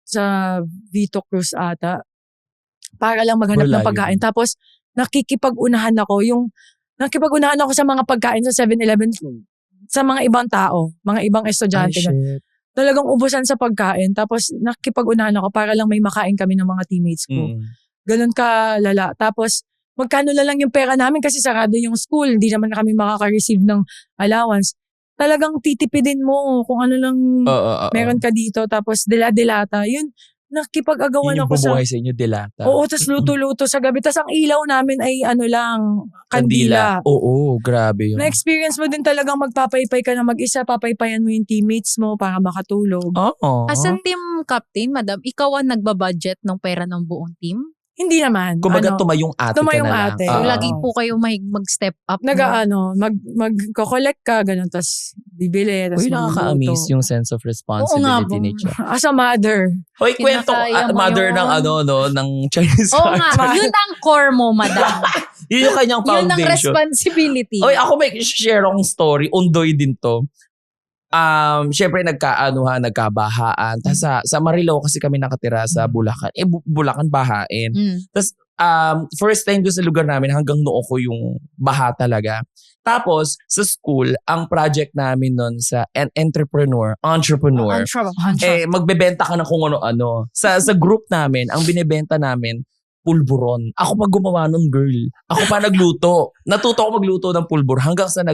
Speaker 2: sa Vito Cruz ata para lang maghanap ng
Speaker 3: Malayo.
Speaker 2: pagkain. Tapos nakikipag-unahan ako sa mga pagkain sa 7-Eleven sa mga ibang tao, mga ibang estudyante.
Speaker 3: Shit.
Speaker 2: Talagang ubusan sa pagkain. Tapos nakikipag-unahan ako para lang may makain kami ng mga teammates ko. Ganun ka lala. Tapos magkano lang yung pera namin kasi sarado yung school. Hindi naman kami makaka-receive ng allowance. Talagang titipidin mo kung ano lang meron ka dito. Tapos dila-dilata. Yun, nakikipag-agawan
Speaker 3: Yun yung
Speaker 2: ako sa...
Speaker 3: bumuhay sa inyo, dilata.
Speaker 2: Oo, tas luto-luto sa gabi. Tas ang ilaw namin ay kandila.
Speaker 3: Oo, grabe yun.
Speaker 2: Na-experience mo din talagang magpapaypay ka na mag-isa, papaypayan mo yung teammates mo para makatulog.
Speaker 3: Oo.
Speaker 1: As a team captain, madam, ikaw ang nagbabudget ng pera ng buong team?
Speaker 2: Hindi naman.
Speaker 3: Kumbaga tumayong ate
Speaker 2: tumayong
Speaker 3: ka na lang.
Speaker 2: ate.
Speaker 1: So,
Speaker 2: Oo.
Speaker 1: lagi po kayo mag-step up.
Speaker 2: Mag-collect ka, ganun, tas bibili, tas
Speaker 3: Uy, nakaka-amaze
Speaker 2: magluluto.
Speaker 3: yung sense of responsibility ni Cha.
Speaker 2: As a mother.
Speaker 3: Hoy, kwento
Speaker 1: Kinakaya mo
Speaker 3: mother
Speaker 1: yun.
Speaker 3: ng Chinese
Speaker 1: Oo nga,
Speaker 3: culture.
Speaker 1: yun ang core mo, madam.
Speaker 3: Yun yung kanyang
Speaker 1: Yun ang
Speaker 3: foundation.
Speaker 1: responsibility.
Speaker 3: Oy, ako may share akong story. Undoy din to. Syempre nagkabahaan. Tapos sa Marilao kasi kami nakatira sa Bulacan. Bulacan bahain. Tapos first time doon sa lugar namin hanggang noo ko yung baha talaga. Tapos sa school, ang project namin nun sa entrepreneur, magbebenta ka ng kung ano-ano. Sa group namin, ang binebenta namin, pulburon. Ako pa gumawa nun, girl. Ako pa nagluto. Natuto ako magluto ng pulbur hanggang sa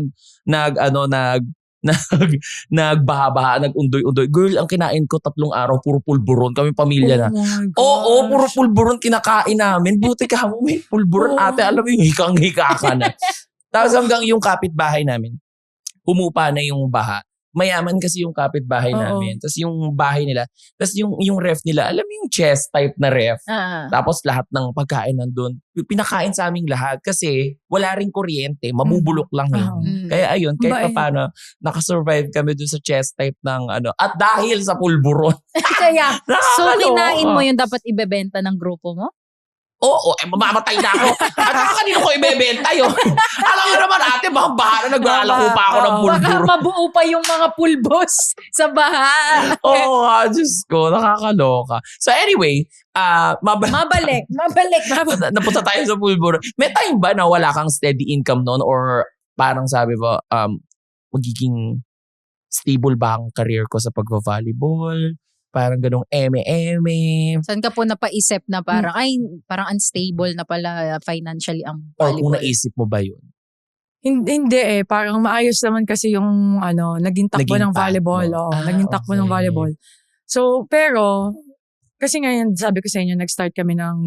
Speaker 3: nagbaha-baha, nag-undoy-undoy. Girl, ang kinain ko 3 araw, puro pulburon. Kami pamilya na. Oo, puro pulburon kinakain namin. Buti ka mo, may pulburon. Ate, alam mo yung hikang-hika ka na. Tapos hanggang yung kapitbahay namin, humupa na yung baha. mayaman kasi yung kapitbahay
Speaker 2: Oo.
Speaker 3: namin. Tapos yung bahay nila, tapos yung ref nila, alam mo yung chest type na ref. Tapos lahat ng pagkain nandun, pinakain sa aming lahat kasi wala ring kuryente, mabubulok lang eh.
Speaker 2: Oo.
Speaker 3: Kaya ayun, kahit
Speaker 2: Mabait.
Speaker 3: paano, nakasurvive kami dun sa chest type ng ano. At dahil sa pulburon.
Speaker 1: Kaya, so
Speaker 3: Nakakaloka.
Speaker 1: kinain mo yung dapat ibebenta ng grupo mo?
Speaker 3: Oo, mamamatay na ako. At saka kanino ko ibebenta yun? Alam mo naman ate, baka bahala naglalako pa ako ng
Speaker 2: Oo.
Speaker 1: Baka
Speaker 3: pulburo.
Speaker 1: mabuo pa yung mga pulbos sa baha.
Speaker 3: Oo nga, Diyos ko, nakakaloka. So anyway,
Speaker 1: Mabalik.
Speaker 3: napunta tayo sa pulburo. May time ba na wala kang steady income noon or parang sabi mo, magiging stable ba ang career ko sa pagva-volleyball? Parang ganong eme-eme.
Speaker 1: Saan ka po napaisip na parang, parang unstable na pala financially ang
Speaker 3: Or kung
Speaker 1: volleyball?
Speaker 3: naisip mo ba yun?
Speaker 2: Hindi eh. Parang maayos naman kasi yung naging takbo
Speaker 3: Naging
Speaker 2: ng volleyball.
Speaker 3: takbo.
Speaker 2: Oo, naging takbo ng
Speaker 3: Okay.
Speaker 2: volleyball. So, pero, kasi ngayon, sabi ko sa inyo, nag-start kami ng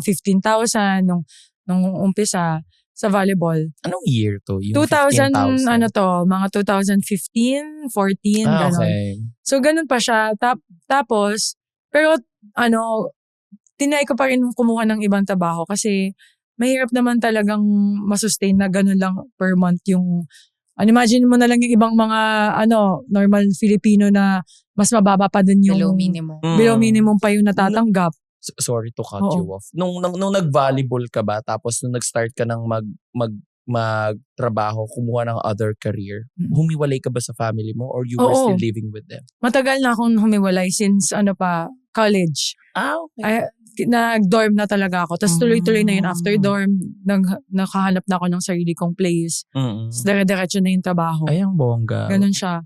Speaker 2: 15,000 nung umpisa sa volleyball.
Speaker 3: Anong year to? Yung
Speaker 2: 2000,
Speaker 3: 15,000?
Speaker 2: mga 2015, 14, gano'n.
Speaker 3: Okay.
Speaker 2: So, ganun pa siya. Tapos, pero, tinry ko pa rin kumuha ng ibang trabaho kasi mahirap naman talagang masustain na ganun lang per month yung, imagine mo na lang yung ibang mga, normal Filipino na mas mababa pa din yung,
Speaker 1: Below minimum.
Speaker 2: below minimum pa yung natatanggap.
Speaker 3: Sorry to cut
Speaker 2: Oo.
Speaker 3: you off. Nung nag-volleyball ka ba, tapos nung nag-start ka ng magtrabaho, kumuha ng other career, humiwalay ka ba sa family mo or you were
Speaker 2: Oo.
Speaker 3: still living with them?
Speaker 2: Matagal na akong humiwalay since, college.
Speaker 3: Okay.
Speaker 2: Nag-dorm na talaga ako. Tapos tuloy-tuloy na yun. After dorm, nakahanap na ako ng sarili kong place. Tapos dire-diretso na yung trabaho.
Speaker 3: Ay, ang bongga.
Speaker 2: Ganun siya.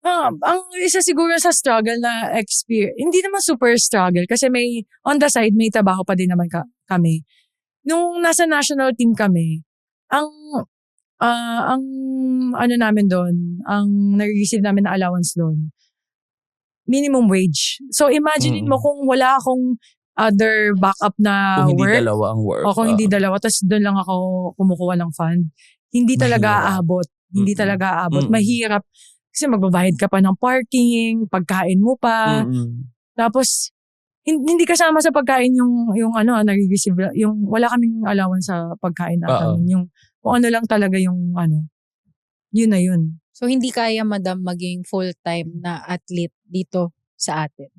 Speaker 2: Ang isa siguro sa struggle na experience, hindi naman super struggle kasi may, on the side, may trabaho pa din naman kami. Nung nasa national team kami, ang namin doon, ang nare-receive namin na allowance doon, minimum wage. So imagine mo kung wala akong other backup na
Speaker 3: Kung hindi
Speaker 2: work,
Speaker 3: dalawa ang work.
Speaker 2: o kung hindi dalawa, tapos doon lang ako kumukuha ng fund, hindi talaga
Speaker 3: Mahirap.
Speaker 2: aabot. Hindi talaga aabot.
Speaker 3: Mm-mm.
Speaker 2: Mahirap. Kasi magbabayad ka pa ng parking, pagkain mo pa. Tapos, hindi kasama sa pagkain yung nare-receive, yung wala kaming allowance sa pagkain natin. Yung kung ano lang talaga yung yun na yun.
Speaker 1: So, hindi kaya, madam, maging full-time na athlete dito sa atin.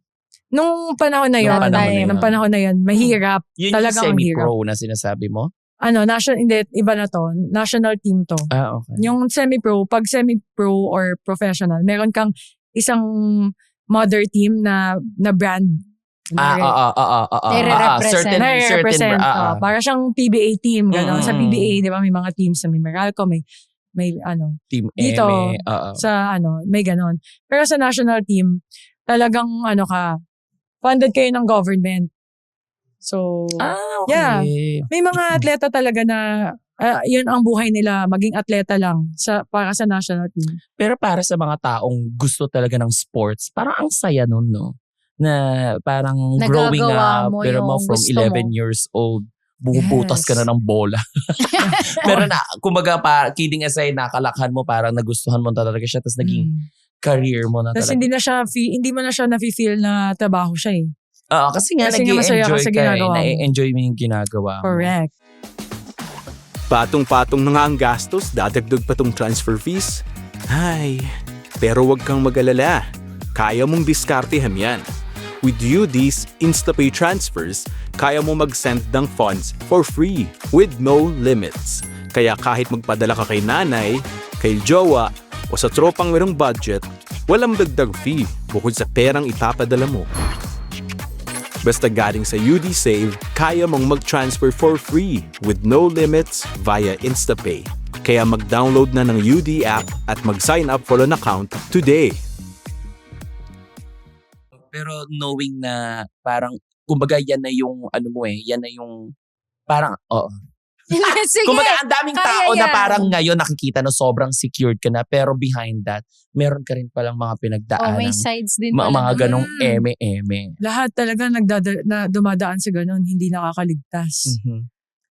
Speaker 2: Nung panahon na yun,
Speaker 3: Nung panahon na yun.
Speaker 2: mahirap.
Speaker 3: Yun
Speaker 2: Talagang
Speaker 3: yung
Speaker 2: hirap.
Speaker 3: semi-pro na sinasabi mo?
Speaker 2: Hindi, iba na to. National team to.
Speaker 3: Okay.
Speaker 2: Yung semi-pro, pag semi-pro or professional, meron kang isang mother team na brand.
Speaker 1: Nire-represent.
Speaker 2: Nire-represent. Para siyang PBA team. Gano'n. Sa PBA, di ba, may mga teams na may Meralco, may
Speaker 3: Team
Speaker 2: dito,
Speaker 3: Eme.
Speaker 2: sa may gano'n. Pero sa national team, talagang funded kayo ng government. So,
Speaker 3: Okay.
Speaker 2: yeah. May mga atleta talaga na yun ang buhay nila, maging atleta lang para sa national team.
Speaker 3: Pero para sa mga taong gusto talaga ng sports, parang ang saya nun, no? Na parang growing
Speaker 1: Nagagawa
Speaker 3: up,
Speaker 1: mo
Speaker 3: pero
Speaker 1: yung
Speaker 3: from
Speaker 1: gusto
Speaker 3: 11
Speaker 1: mo.
Speaker 3: years old, bumubutas
Speaker 2: Yes.
Speaker 3: ka na ng bola. Pero kumbaga, kidding aside, nakalakhan mo, parang nagustuhan mo talaga siya, tapos naging career mo na
Speaker 2: Tapos
Speaker 3: talaga.
Speaker 2: hindi mo na siya nafe-feel na trabaho siya eh.
Speaker 3: Oo, kasi nga
Speaker 2: Kasi nga masaya ka
Speaker 3: nag-i-enjoy
Speaker 2: sa
Speaker 3: ka
Speaker 2: ginagawa mo.
Speaker 3: na-enjoy mo yung ginagawa mo.
Speaker 2: Correct.
Speaker 5: Patong-patong na nga ang gastos, dadagdag pa tong transfer fees. Ay, pero wag kang mag-alala. Kaya mong diskartehan yan. With UD's InstaPay transfers, kaya mo mag-send ng funds for free with no limits. Kaya kahit magpadala ka kay nanay, kay jowa, o sa tropang merong budget, walang dagdag fee bukod sa perang ipapadala mo. Basta galing sa UD Save, kaya mong mag-transfer for free with no limits via InstaPay. Kaya mag-download na ng UD app at mag-sign up for an account today.
Speaker 3: Pero knowing na parang, kumbaga yan na yung, yan na yung, parang,
Speaker 1: Sige.
Speaker 3: kumbaga ang daming
Speaker 1: kaya
Speaker 3: tao na
Speaker 1: yan.
Speaker 3: parang ngayon nakikita na sobrang secured ka na, pero behind that, meron ka rin palang mga pinagdaanan.
Speaker 1: May sides din
Speaker 3: mga
Speaker 1: pala.
Speaker 3: ganong eme-eme.
Speaker 2: Lahat talaga na dumadaan sa ganun, hindi nakakaligtas.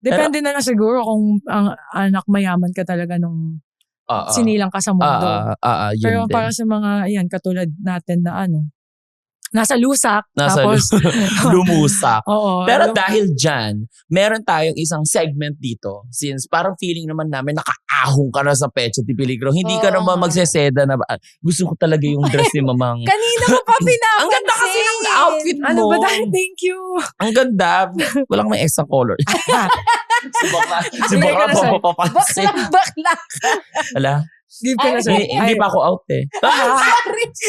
Speaker 2: Depende na lang siguro kung ang anak mayaman ka talaga nung sinilang ka sa mundo.
Speaker 3: Yun
Speaker 2: Pero
Speaker 3: din.
Speaker 2: para sa mga, ayan, katulad natin na nasa lusak,
Speaker 3: Nasa
Speaker 2: tapos,
Speaker 3: lumusak.
Speaker 2: oo.
Speaker 3: Pero dahil dyan, meron tayong isang segment dito. Since parang feeling naman namin nakaahong ka na sa Pecho de Peligro. Hindi ka
Speaker 1: Oo.
Speaker 3: naman magseseda na gusto ko talaga yung dress ni Mamang.
Speaker 1: Kanina mo pa pinapansin.
Speaker 3: Ang ganda kasi ng outfit mo.
Speaker 2: Ano ba dahil? Thank you.
Speaker 3: Ang ganda. Walang may extra color. si Bakla. Si
Speaker 2: Bigay
Speaker 3: Bakla
Speaker 2: ka na sa'yo.
Speaker 3: papapansin.
Speaker 1: Bakla.
Speaker 3: Wala.
Speaker 2: Give ko na sa'yo.
Speaker 3: Hindi pa ako out eh.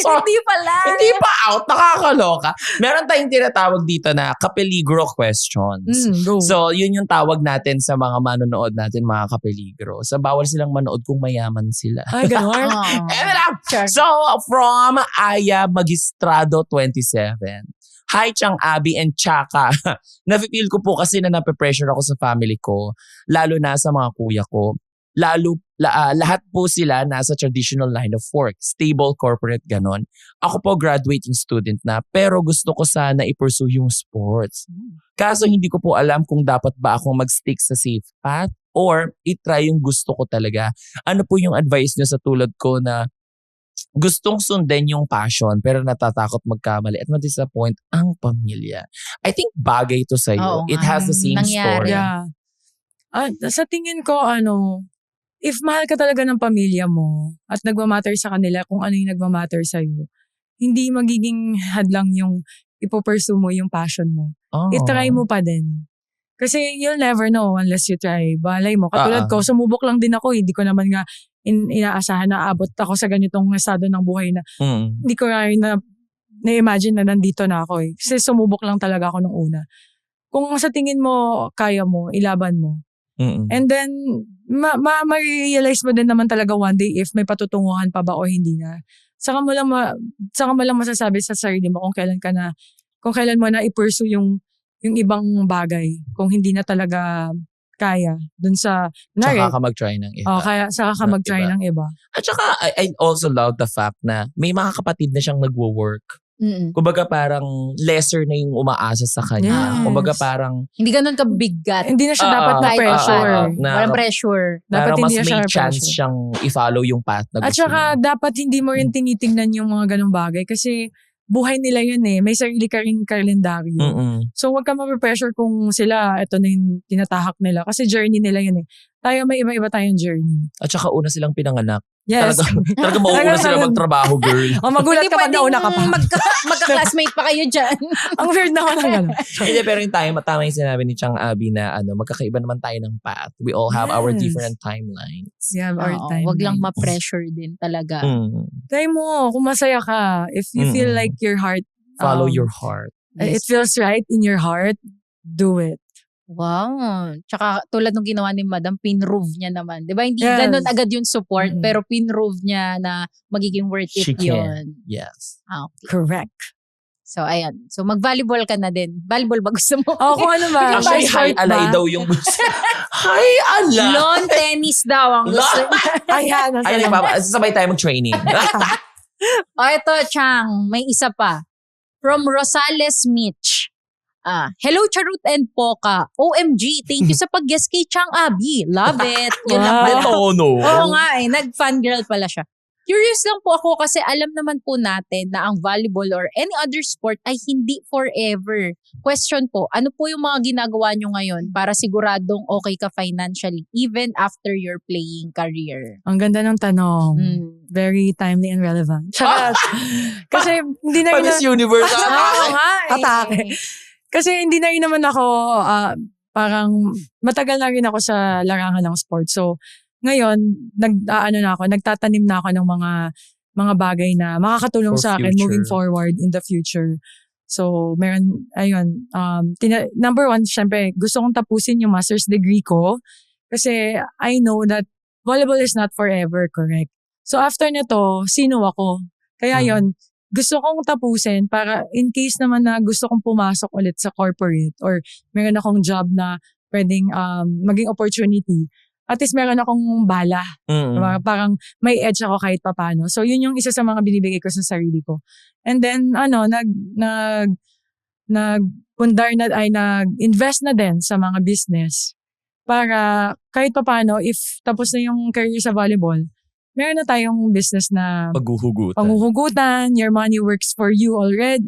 Speaker 1: Sorry. Hindi pala.
Speaker 3: Hindi pa out. Nakakaloka. Meron tayong tinatawag dito na kapeligro questions.
Speaker 2: Go.
Speaker 3: So, yun yung tawag natin sa mga manonood natin, mga kapeligro. So, bawal silang manood kung mayaman sila.
Speaker 2: Ay, gano'n.
Speaker 3: Eh, lang.
Speaker 1: Sure.
Speaker 3: So, from Aya Magistrado 27. Hi, Chang Abby and Chaka. Nafe-feel ko po kasi na nape-pressure ako sa family ko, lalo na sa mga kuya ko. Lahat po sila nasa traditional line of work, stable corporate ganon. Ako po graduating student na, pero gusto ko sana i-pursue yung sports. Kaso hindi ko po alam kung dapat ba akong mag-stick sa safe path or i-try yung gusto ko talaga. Ano po yung advice niyo sa tulad ko na gustong sundan yung passion pero natatakot magkamali at ma-disappoint ang pamilya? I think bagay to sa'yo.
Speaker 1: Oo
Speaker 3: It
Speaker 1: nga,
Speaker 3: has the same
Speaker 1: nangyari.
Speaker 3: story.
Speaker 2: Yeah. Sa tingin ko, if mahal ka talaga ng pamilya mo at nagmamatter sa kanila kung ano yung nagmamatter sa'yo, hindi magiging hadlang yung ipopursue mo yung passion mo.
Speaker 3: Oh.
Speaker 2: I-try mo pa din. Kasi you'll never know unless you try. Balay mo. Katulad ko, sumubok lang din ako. Hindi ko naman nga inaasahan na abot ako sa ganitong estado ng buhay na hindi ko rin na-imagine na nandito na ako eh. Kasi sumubok lang talaga ako nung una. Kung sa tingin mo, kaya mo, ilaban mo. And then, ma-realize mo din naman talaga one day if may patutunguhan pa ba o hindi na. Saka mo lang masasabi sa sarili mo kung kailan mo na i-pursue yung ibang bagay. Kung hindi na talaga kaya dun sa...
Speaker 3: Tsaka ka mag-try ng iba.
Speaker 2: Saka ka mag-try ng iba.
Speaker 3: At saka, I also love the fact na may mga kapatid na siyang nagwo-work. Kumbaga parang lesser na yung umaasa sa kanya.
Speaker 2: Yes.
Speaker 3: Kumbaga parang
Speaker 1: Hindi ganun kabigat.
Speaker 2: Hindi na siya dapat na pressure.
Speaker 1: Walang pressure.
Speaker 2: Dapat
Speaker 3: parang
Speaker 2: hindi
Speaker 3: mas
Speaker 2: na siya
Speaker 3: may chance
Speaker 2: pressure.
Speaker 3: siyang i-follow yung path na
Speaker 2: At
Speaker 3: gusto
Speaker 2: saka
Speaker 3: niya.
Speaker 2: dapat hindi mo rin tinitingnan yung mga ganong bagay kasi buhay nila yun eh. May sarili ka ring kalendaryo. So wag ka ma-pressure kung sila, ito na yung tinatahak nila. Kasi journey nila yun eh. Tayo may iba-iba tayong journey.
Speaker 3: At saka una silang pinanganak.
Speaker 2: Yes.
Speaker 3: Talaga mauuna sila magtrabaho, girl.
Speaker 2: Magulat
Speaker 1: Hindi
Speaker 2: ka pa nauna ka pa.
Speaker 1: Magka-classmate pa kayo dyan.
Speaker 2: Ang weird naman ng gano'n.
Speaker 3: Hindi, pero yung tayo, tama yung sinabi ni Chang Abby na magkakaiba naman tayo ng path. We all have our
Speaker 2: Yes.
Speaker 3: different timelines.
Speaker 2: Yeah, our
Speaker 1: Oo,
Speaker 2: time.
Speaker 1: wag lang ma-pressure din talaga.
Speaker 2: Try mo, kung masaya ka. If you feel like your heart,
Speaker 3: Follow your heart.
Speaker 2: it feels right in your heart, do it.
Speaker 1: Wow. Tsaka tulad nung ginawa ni Madam, pinrove niya naman. Di ba? Hindi
Speaker 2: Yes.
Speaker 1: ganun agad yung support,
Speaker 2: Mm-mm.
Speaker 1: pero pinrove niya na magiging worth it
Speaker 3: She can.
Speaker 1: yun.
Speaker 3: Yes.
Speaker 1: Okay.
Speaker 2: Correct.
Speaker 1: So, ayan. So, mag-volleyball ka na din. Volleyball ba gusto mo?
Speaker 2: Oh, kung ano ba?
Speaker 3: Actually,
Speaker 2: sport
Speaker 3: high alay
Speaker 2: ba?
Speaker 3: daw yung gusto. High alay!
Speaker 1: Lawn tennis daw ang gusto niya.
Speaker 2: Ayan, nasa
Speaker 3: Ay, sabay tayo mag-training.
Speaker 1: O, ito, Chang. May isa pa. From Rosales Mitch. Hello, Charut and Poca. OMG, thank you sa pag-guest kay Chang Abby. Love it. Yun lang pala.
Speaker 3: Tono.
Speaker 1: Oo nga nag-fangirl pala siya. Curious lang po ako kasi alam naman po natin na ang volleyball or any other sport ay hindi forever. Question po, ano po yung mga ginagawa nyo ngayon para siguradong okay ka financially even after your playing career?
Speaker 2: Ang ganda ng tanong. Very timely and relevant. Charot. Kasi hindi na rin
Speaker 3: Miss Universe.
Speaker 1: Oo nga
Speaker 2: Atake. Kasi hindi na rin naman ako, parang matagal na rin ako sa larangan ng sport. So, ngayon, nagtatanim na ako ng mga bagay na makakatulong
Speaker 3: For
Speaker 2: sa akin
Speaker 3: future.
Speaker 2: moving forward in the future. So, number one, syempre, gusto kong tapusin yung master's degree ko kasi I know that volleyball is not forever, correct? So, after nito, sino ako? Kaya yon gusto kong tapusin para in case naman na gusto kong pumasok ulit sa corporate or meron akong job na pwedeng maging opportunity. At least meron akong bala. Diba? Parang may edge ako kahit papano. So, yun yung isa sa mga binibigay ko sa sarili ko. And then, nag-invest na din sa mga business para kahit papano, if tapos na yung career sa volleyball, meron na tayong business na
Speaker 3: Paghuhugutan.
Speaker 2: panghuhugutan, your money works for you already,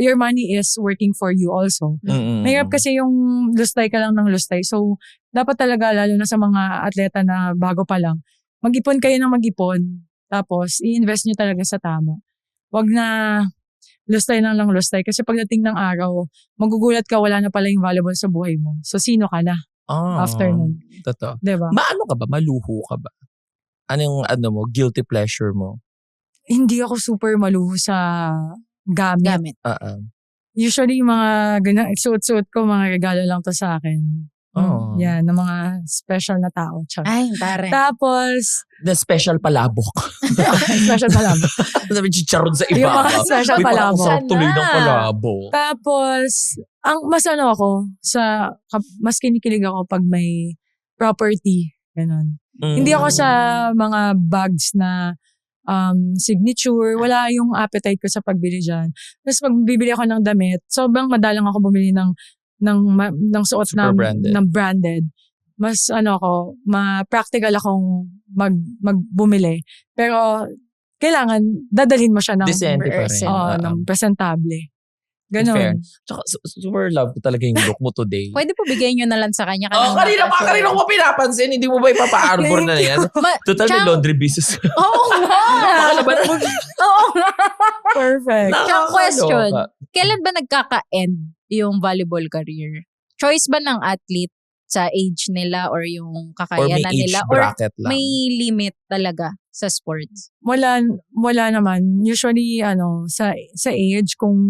Speaker 2: your money is working for you also. Mahirap kasi yung lustay ka lang ng lustay. So, dapat talaga, lalo na sa mga atleta na bago pa lang, mag-ipon kayo ng mag-ipon. Tapos, i-invest nyo talaga sa tama. Wag na lustay lang lustay. Kasi pagdating ng araw, magugulat ka, wala na pala yung valuable sa buhay mo. So, sino ka na after nun?
Speaker 3: Totoo.
Speaker 2: Diba?
Speaker 3: Maano ka ba? Maluho ka ba? Anong mo? Guilty pleasure mo?
Speaker 2: Hindi ako super maluho sa gamit. Usually, yung mga suot-suot ko, mga regalo lang to sa akin.
Speaker 3: Oh.
Speaker 2: Yan, ng mga special na tao. Char.
Speaker 1: Ay, tare.
Speaker 2: Tapos,
Speaker 3: The special palabok.
Speaker 2: special palabok.
Speaker 3: Sabi chicharon sa iba.
Speaker 2: Yung mga special
Speaker 3: May
Speaker 2: palabok.
Speaker 3: parang tuloy ng palabok.
Speaker 2: Tapos, mas ako, mas kinikilig ako pag may property. Ganon. Hindi ako sa mga bags na signature. Wala yung appetite ko sa pagbili dyan. Tapos pag bibili ako ng damit, sobrang madalang ako bumili ng suot ng branded. Mas ma-practical akong magbumili. Pero kailangan dadalhin mo siya ng
Speaker 3: Decente pa rin.
Speaker 2: ng presentable. Ganon.
Speaker 3: Fair. Tsaka super love ko talaga yung look mo today.
Speaker 1: Pwede po bigay nyo na lang sa kanya.
Speaker 3: Kanina ko pinapansin. Hindi mo ba ipapa-arbor na yan? Total may laundry business.
Speaker 1: Oo nga. Oo nga.
Speaker 2: Perfect.
Speaker 1: Tsaka question, kailan ba nagkaka-end yung volleyball career? Choice ba ng athlete sa age nila or yung kakayanan nila? Or
Speaker 3: lang.
Speaker 1: may limit talaga sa sports?
Speaker 2: Wala naman. Usually, sa age, kung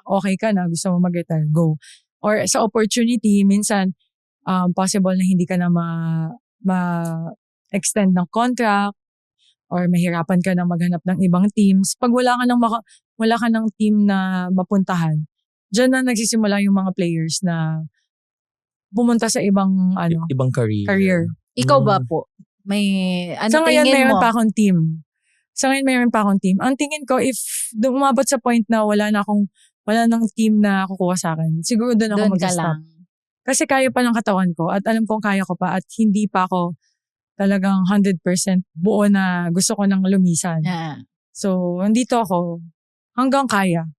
Speaker 2: okay ka na, gusto mo mag-retire, go. Or sa opportunity, minsan, possible na hindi ka na ma-extend ng contract or mahirapan ka na maghanap ng ibang teams. Pag wala ka ng team na mapuntahan, dyan na nagsisimula yung mga players na pumunta sa ibang career.
Speaker 1: Ikaw ba po? May
Speaker 2: sa ngayon,
Speaker 1: tingin
Speaker 2: meron
Speaker 1: mo?
Speaker 2: pa akong team. Ang tingin ko, if umabot sa point na wala nang team na kukuha sa akin, siguro doon ako mag-stop. Kasi kaya pa ng katawan ko at alam kong kaya ko pa at hindi pa ako talagang 100% buo na gusto ko nang lumisan.
Speaker 1: Yeah.
Speaker 2: So, nandito ako hanggang kaya.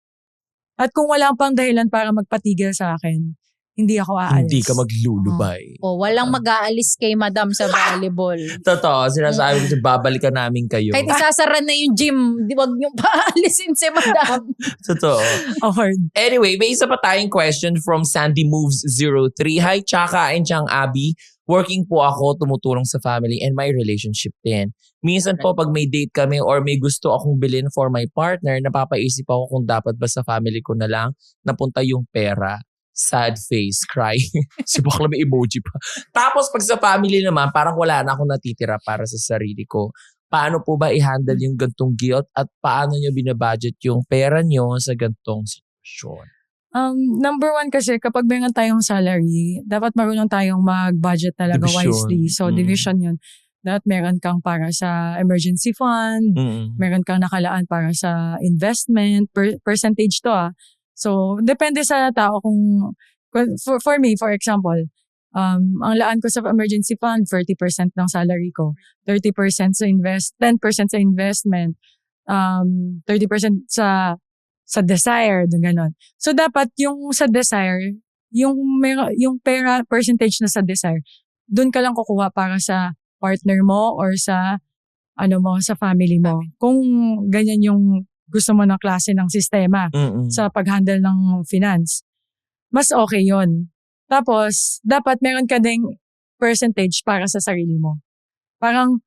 Speaker 2: At kung wala pang dahilan para magpatigil sa akin, hindi ako aalis.
Speaker 3: Hindi ka maglulubay.
Speaker 1: Walang mag-aalis kay madam sa volleyball.
Speaker 3: Totoo. Sinasabi ko babalikan namin kayo.
Speaker 1: Kahit isasara na yung gym, wag niyong paalisin si madam.
Speaker 3: Totoo.
Speaker 2: Hard.
Speaker 3: Anyway, may isa pa tayong question from Sandy Moves 03. Hi, Chaka and Chang Abby. Working po ako, tumutulong sa family and my relationship din. Minsan po pag may date kami or may gusto akong bilhin for my partner, napapaisip ako kung dapat ba sa family ko na lang napunta yung pera. Sad face, cry. Si bakla may emoji pa. Tapos pag sa family naman, parang wala na akong natitira para sa sarili ko. Paano po ba i-handle yung gantong guilt at paano nyo binabudget yung pera nyo sa gantong sitwasyon?
Speaker 2: Number one kasi, kapag meron tayong salary, dapat marunong tayong mag-budget talaga wisely. So, division yun. Dapat meron kang para sa emergency fund, meron kang nakalaan para sa investment, percentage to So, depende sa tao kung for me, for example, ang laan ko sa emergency fund, 30% ng salary ko, 30% sa 10% sa investment, 30% sa desire, gano'n. So, dapat yung sa desire, yung pera percentage na sa desire, doon ka lang kukuha para sa partner mo or sa sa family mo. Kung ganyan yung gusto mo ng klase ng sistema sa pag-handle ng finance, mas okay yon. Tapos, dapat meron ka ding percentage para sa sarili mo. Parang,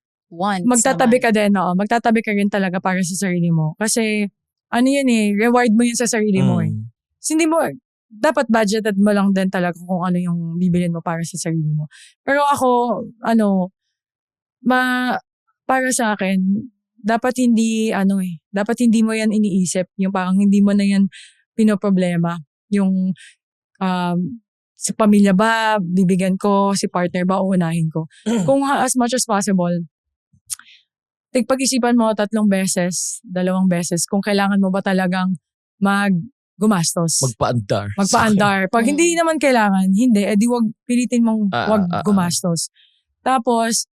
Speaker 2: magtatabi ka din, magtatabi ka rin talaga para sa sarili mo. Kasi, reward mo yun sa sarili mo So, hindi mo, dapat budgeted mo lang din talaga kung ano yung bibilin mo para sa sarili mo. Pero ako, para sa akin, dapat hindi mo yan iniisip. Yung parang hindi mo na yan pinoproblema. Yung, si pamilya ba, bibigyan ko, si partner ba, uunahin ko. Kung as much as possible, pag-isipan mo 3 beses, 2 beses, kung kailangan mo ba talagang gumastos. Magpaandar. Pag hindi naman kailangan, hindi, edi pilitin mong wag gumastos. Tapos,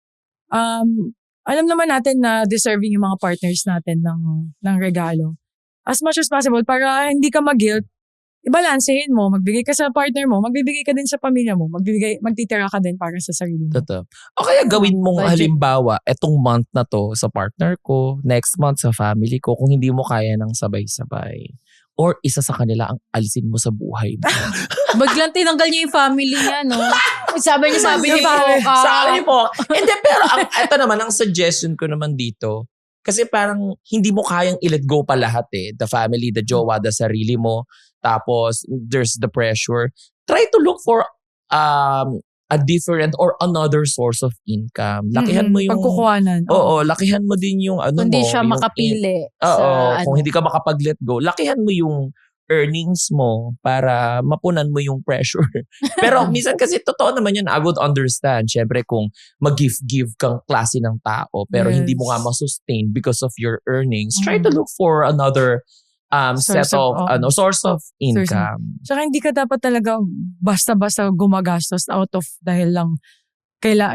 Speaker 2: alam naman natin na deserving yung mga partners natin ng regalo. As much as possible, para hindi ka mag-guilt, ibalansehin mo, magbigay ka sa partner mo, magbibigay ka din sa pamilya mo, magtitira ka din para sa sarili mo.
Speaker 3: Totoo. O kaya gawin mong
Speaker 2: Budget.
Speaker 3: halimbawa, etong month na to sa partner ko, next month sa family ko, kung hindi mo kaya ng sabay-sabay. Or isa sa kanila ang alisin mo sa buhay mo.
Speaker 1: Biglang tinanggal niya yung family niya, no? Sabi niya,
Speaker 3: Sa akin po. Hindi, pero ito naman, ang suggestion ko naman dito, kasi parang hindi mo kayang i-let go pa lahat eh. The family, the jowa, the sarili mo. Tapos, there's the pressure. Try to look for a different or another source of income. Lakihan mo yung...
Speaker 2: Pagkukuhanan.
Speaker 3: Oo, lakihan mo din yung ano
Speaker 1: Kundi
Speaker 3: mo.
Speaker 1: siya
Speaker 3: yung
Speaker 1: makapili.
Speaker 3: Oo,
Speaker 1: sa,
Speaker 3: kung hindi ka makapag-let go, lakihan mo yung earnings mo para mapunan mo yung pressure. Pero minsan kasi totoo naman yun, I would understand. Syempre kung mag-give kang klase ng tao pero hindi mo nga masustain because of your earnings, try to look for another source of income.
Speaker 2: Tsaka hindi ka dapat talaga basta-basta gumagastos out of dahil lang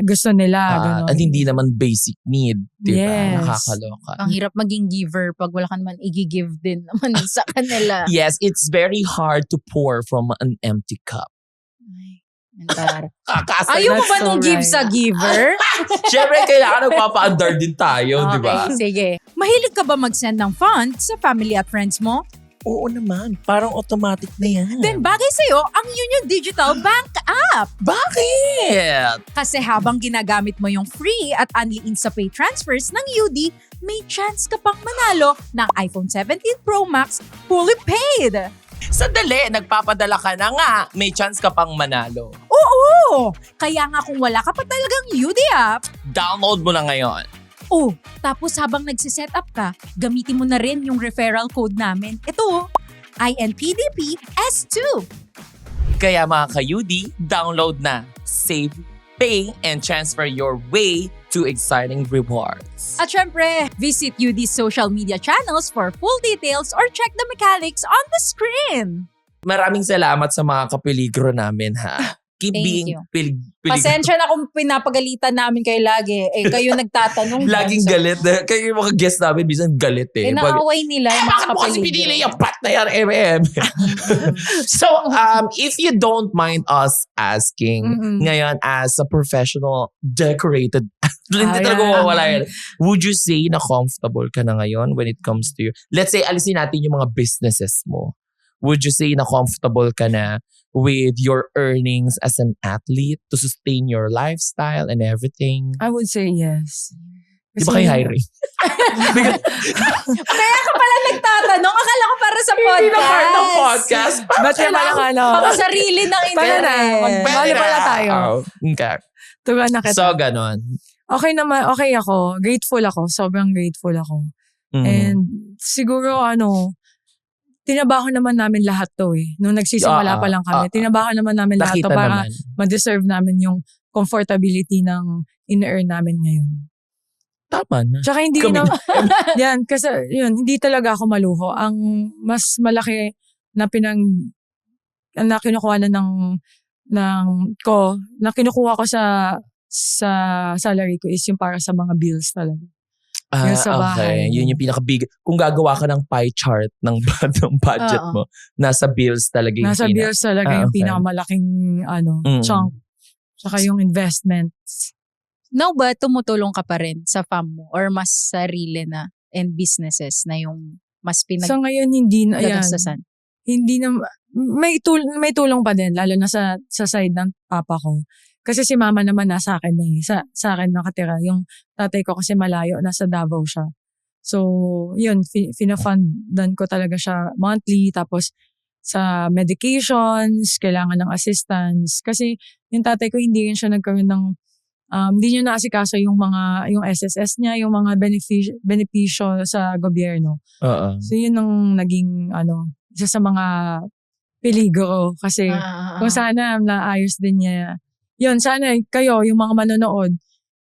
Speaker 2: gusto nila. Ganon.
Speaker 3: At hindi naman basic need. Diba?
Speaker 2: Yes.
Speaker 3: Nakakaloka.
Speaker 1: Ang hirap maging giver pag wala ka naman i-give din naman sa kanila.
Speaker 3: Yes, it's very hard to pour from an empty cup.
Speaker 1: Ayaw mo
Speaker 2: That's
Speaker 1: ba
Speaker 2: so
Speaker 1: nung give
Speaker 2: right.
Speaker 1: sa giver?
Speaker 3: Siyempre, kailangan nagpapa-under din tayo, di ba?
Speaker 1: Okay, sige. Mahilig ka ba mag-send ng funds sa family at friends mo?
Speaker 3: Oo naman. Parang automatic na yan.
Speaker 1: Then bagay sa'yo ang Union Digital Bank app.
Speaker 3: Bakit?
Speaker 1: Kasi habang ginagamit mo yung free at only InstaPay transfers ng UD, may chance ka pang manalo ng iPhone 17 Pro Max fully paid.
Speaker 3: Sandali, nagpapadala ka na nga. May chance ka pang manalo.
Speaker 1: Oo! Kaya nga kung wala ka pa talagang UD app,
Speaker 3: Download mo na ngayon.
Speaker 1: tapos habang nagsiset up ka, gamitin mo na rin yung referral code namin. Ito, INPDP-S2.
Speaker 3: Kaya mga ka-UD, download na. Save, pay, and transfer your way to exciting rewards.
Speaker 1: At syempre, visit UD's social media channels for full details or check the mechanics on the screen.
Speaker 3: Maraming salamat sa mga kapeligro namin ha. Keep
Speaker 1: Thank
Speaker 3: being
Speaker 1: you.
Speaker 3: peligro.
Speaker 1: Pasensya na kung pinapagalitan namin kayo lagi. Kayo nagtatanong.
Speaker 3: Laging
Speaker 1: So,
Speaker 3: galit. Kaya yung mga guest namin, minsan galit eh.
Speaker 1: Inaaway nila yung mga
Speaker 3: Bakit mo kasi
Speaker 1: kapalibro.
Speaker 3: pinili yung pat na yan, MM? So, if you don't mind us asking, ngayon as a professional decorated, hindi talaga mawawala yan. Would you say na comfortable ka na ngayon when it comes to your, let's say, alisin natin yung mga businesses mo. Would you say na comfortable ka na with your earnings as an athlete to sustain your lifestyle and everything?
Speaker 2: I would say yes.
Speaker 3: Di ba kayo hiring?
Speaker 1: Kaya ka pala nagtatanong. Akala ko para sa podcast.
Speaker 3: Hindi na part ng podcast.
Speaker 2: Ba't yung malang
Speaker 1: Baka sarili ng
Speaker 2: Pala na. Bali pala tayo.
Speaker 3: Okay.
Speaker 2: Tuga na kita.
Speaker 3: So, ganon.
Speaker 2: Okay naman, okay ako. Grateful ako. Sobrang grateful ako.
Speaker 3: Mm.
Speaker 2: And siguro tinabaho naman namin lahat to eh. Nung nagsisimula pa lang kami. Tinabaho naman namin lahat to
Speaker 3: Nakita
Speaker 2: para
Speaker 3: naman.
Speaker 2: ma-deserve namin yung comfortability ng in-earn namin ngayon.
Speaker 3: Tama na.
Speaker 2: Tsaka hindi
Speaker 3: Kami.
Speaker 2: yan, kasi yun, hindi talaga ako maluho. Ang mas malaki na kinukuha na na kinukuha ko sa salary ko is yung para sa mga bills talaga. Yung sa bahay.
Speaker 3: Okay. Yun yung pinaka-big. Kung gagawa ka ng pie chart ng budget mo, nasa bills talaga yung
Speaker 2: Nasa bills talaga yung
Speaker 3: okay.
Speaker 2: pinakamalaking chunk. Tsaka yung investments.
Speaker 1: No ba, tumutulong ka pa rin sa fam mo or mas sarili na and businesses na yung mas
Speaker 2: So ngayon hindi na yan.
Speaker 1: pinag-gagastasan?
Speaker 2: Hindi na may tulong pa din lalo na sa side ng papa ko. Kasi si mama naman nasa akin na eh. Sa akin nakatira. Yung tatay ko kasi malayo, nasa Davao siya. So, yun, fina-fundan ko talaga siya monthly. Tapos, sa medications, kailangan ng assistance. Kasi, yung tatay ko hindi rin siya nagkaroon ng, hindi niya naasikaso yung SSS niya, yung mga benepisyo sa gobyerno. So, yun ang naging, isa sa mga peligro. Kasi, kung sana naayos din niya. Yun, sana kayo, yung mga manonood,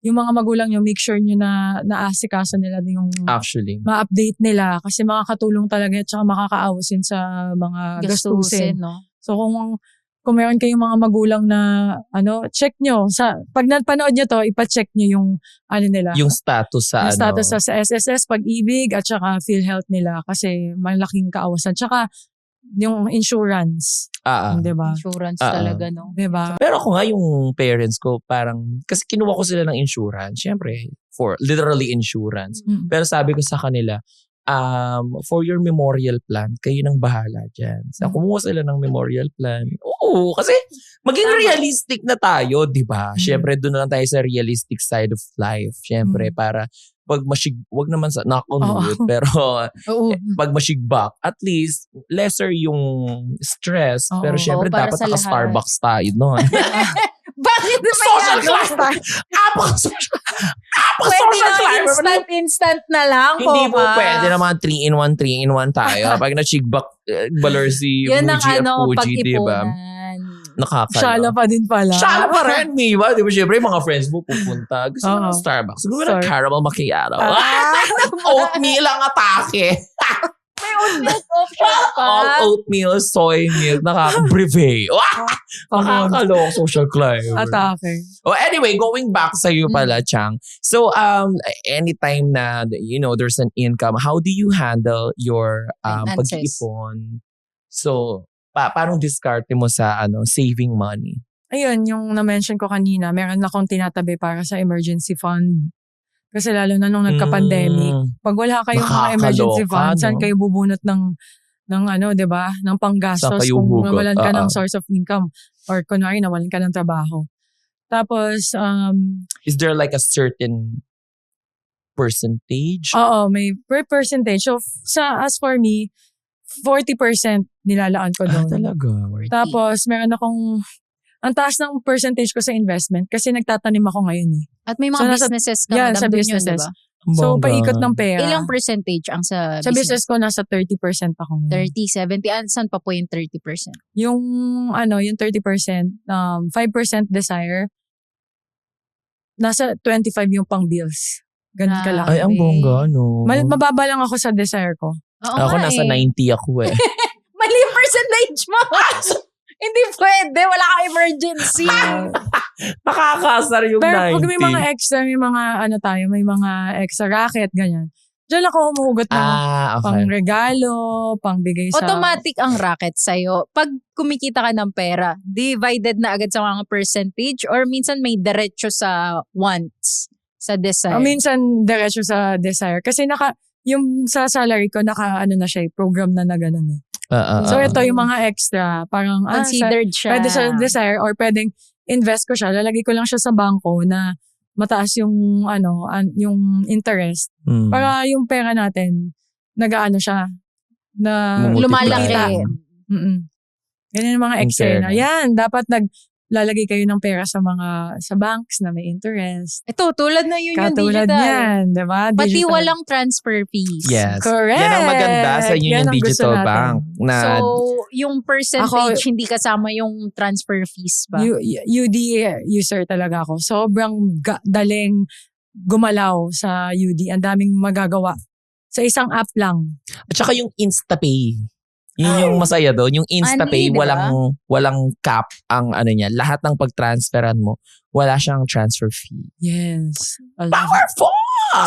Speaker 2: yung mga magulang nyo, make sure nyo na naasikaso nila yung
Speaker 3: Actually.
Speaker 2: ma-update nila kasi makakatulong talaga at saka makakaawas yun sa mga gastusin.
Speaker 1: No?
Speaker 2: So kung meron kayong mga magulang na, check nyo. Pag napanood nyo to, ipa-check nyo yung, nila.
Speaker 3: Yung status sa
Speaker 2: yung status sa SSS, Pag-ibig, at saka PhilHealth nila. Kasi malaking kaawasan. Tsaka, yung insurance. Diba?
Speaker 1: Insurance talaga, no?
Speaker 2: Diba?
Speaker 3: Pero ako nga, yung parents ko, parang, kasi kinuha ko sila ng insurance. Siyempre, for literally insurance.
Speaker 2: Mm.
Speaker 3: Pero sabi ko sa kanila, for your memorial plan, kayo nang bahala dyan. So, kumuha sila ng memorial plan. Oo, kasi maging realistic na tayo, di ba? Siyempre, doon na lang tayo sa realistic side of life. Siyempre, para wag naman sa knock on wood, pero pag mashigbak, at least, lesser yung stress. Pero siyempre, dapat naka-Starbucks tayo noon.
Speaker 1: Bakit na
Speaker 3: Social climber! Apaka-social climber!
Speaker 1: Instant na lang.
Speaker 3: Hindi po pwede naman 3-in-1 tayo. Pag na-chigbak, baler si
Speaker 1: Yun ang
Speaker 3: Fuji at Fuji, di ba?
Speaker 1: pag-ipunan.
Speaker 3: Nakakala.
Speaker 2: Shala pa din pala.
Speaker 3: Shala pa rin, di ba? Di ba, syempre, mga friends mo pupunta. Gusto mo ng Starbucks. Siguro ng caramel macchiato. Oatmeal ang atake.
Speaker 1: May oatmeal option pa.
Speaker 3: All oatmeal, soy milk, nakaka-brevet. Nakakalong social climber.
Speaker 2: Atake.
Speaker 3: Oh, anyway, going back sa iyo pala, Chang. So, anytime na, there's an income, how do you handle your
Speaker 1: Finances.
Speaker 3: pag-iipon? So, paano diskarte mo sa saving money?
Speaker 2: Ayun, yung na-mention ko kanina, meron akong tinatabi para sa emergency fund. Kasi lalo na nung nagka-pandemic, pag wala kayong mga emergency fund, saan kayo bubunot ng 'di ba? Ng panggastos
Speaker 3: Saan kayo
Speaker 2: kung
Speaker 3: hugot?
Speaker 2: nawalan ka ng source of income or kunwari nawalan ka ng trabaho. Tapos
Speaker 3: Is there like a certain percentage?
Speaker 2: oo, may per percentage. So as for me, 40% nilalaan ko doon.
Speaker 3: Talaga?
Speaker 2: Tapos meron akong ang taas ng percentage ko sa investment kasi nagtatanim ako ngayon eh.
Speaker 1: At may mga
Speaker 2: So, nasa-
Speaker 1: businesses ka,
Speaker 2: yan,
Speaker 1: madam,
Speaker 2: sa
Speaker 1: dun yun,
Speaker 2: businesses.
Speaker 1: diba?
Speaker 2: So paikot ng pera.
Speaker 1: Ilang percentage ang sa
Speaker 2: Sa business ko nasa 30% ako ngayon.
Speaker 1: 30, 70. Saan pa po yung 30%?
Speaker 2: Yung 30%, 5% desire, nasa 25 yung pang bills. Ganun
Speaker 1: Ah,
Speaker 2: kalaki.
Speaker 3: Ay, ang bongga, no?
Speaker 2: Mababa lang ako sa desire ko.
Speaker 1: Oo
Speaker 3: Ako
Speaker 1: nga
Speaker 3: nasa 90 ako eh.
Speaker 1: Mali yung percentage mo. Hindi pwede. Wala kang emergency.
Speaker 3: Nakakasar yung
Speaker 2: Pero
Speaker 3: 90.
Speaker 2: pag may mga extra, may mga extra racket, ganyan. Diyan ako humuhugot ng pang
Speaker 3: okay.
Speaker 2: regalo, pang bigay sa...
Speaker 1: Automatic ang racket sa'yo. Pag kumikita ka ng pera, divided na agad sa mga percentage or minsan may diretso sa wants, sa desire.
Speaker 2: minsan, diretso sa desire. Kasi yung sa salary ko, na siya, program na gano'n eh. So ito yung mga extra, parang
Speaker 1: Considered siya.
Speaker 2: pwede sa desire or pwedeng invest ko siya. Lalagay ko lang siya sa bangko na mataas yung yung interest. Para yung pera natin siya na
Speaker 1: lumalaki.
Speaker 2: Ganyan yung mga extra na.
Speaker 3: Interest.
Speaker 2: Yan, dapat lalagay kayo ng pera sa banks na may interest.
Speaker 1: Ito, tulad na yun yung
Speaker 2: Katulad
Speaker 1: digital.
Speaker 2: yan, di ba?
Speaker 1: Pati
Speaker 2: Digital.
Speaker 1: walang transfer fees.
Speaker 3: Yes.
Speaker 2: Correct.
Speaker 3: Yan ang maganda sa inyo
Speaker 2: Yan
Speaker 3: yung
Speaker 2: ang gusto
Speaker 3: digital
Speaker 2: natin.
Speaker 3: bank. Na,
Speaker 1: So, yung percentage, hindi kasama yung transfer fees ba?
Speaker 2: UD user talaga ako. Sobrang daling gumalaw sa UD. Ang daming magagawa. Sa isang app lang.
Speaker 3: at saka yung InstaPay. Yun yung masaya doon. Yung InstaPay,
Speaker 1: diba?
Speaker 3: walang cap ang niya. Lahat ng pagtransferan mo, wala siyang transfer fee.
Speaker 2: Yes.
Speaker 3: Powerful!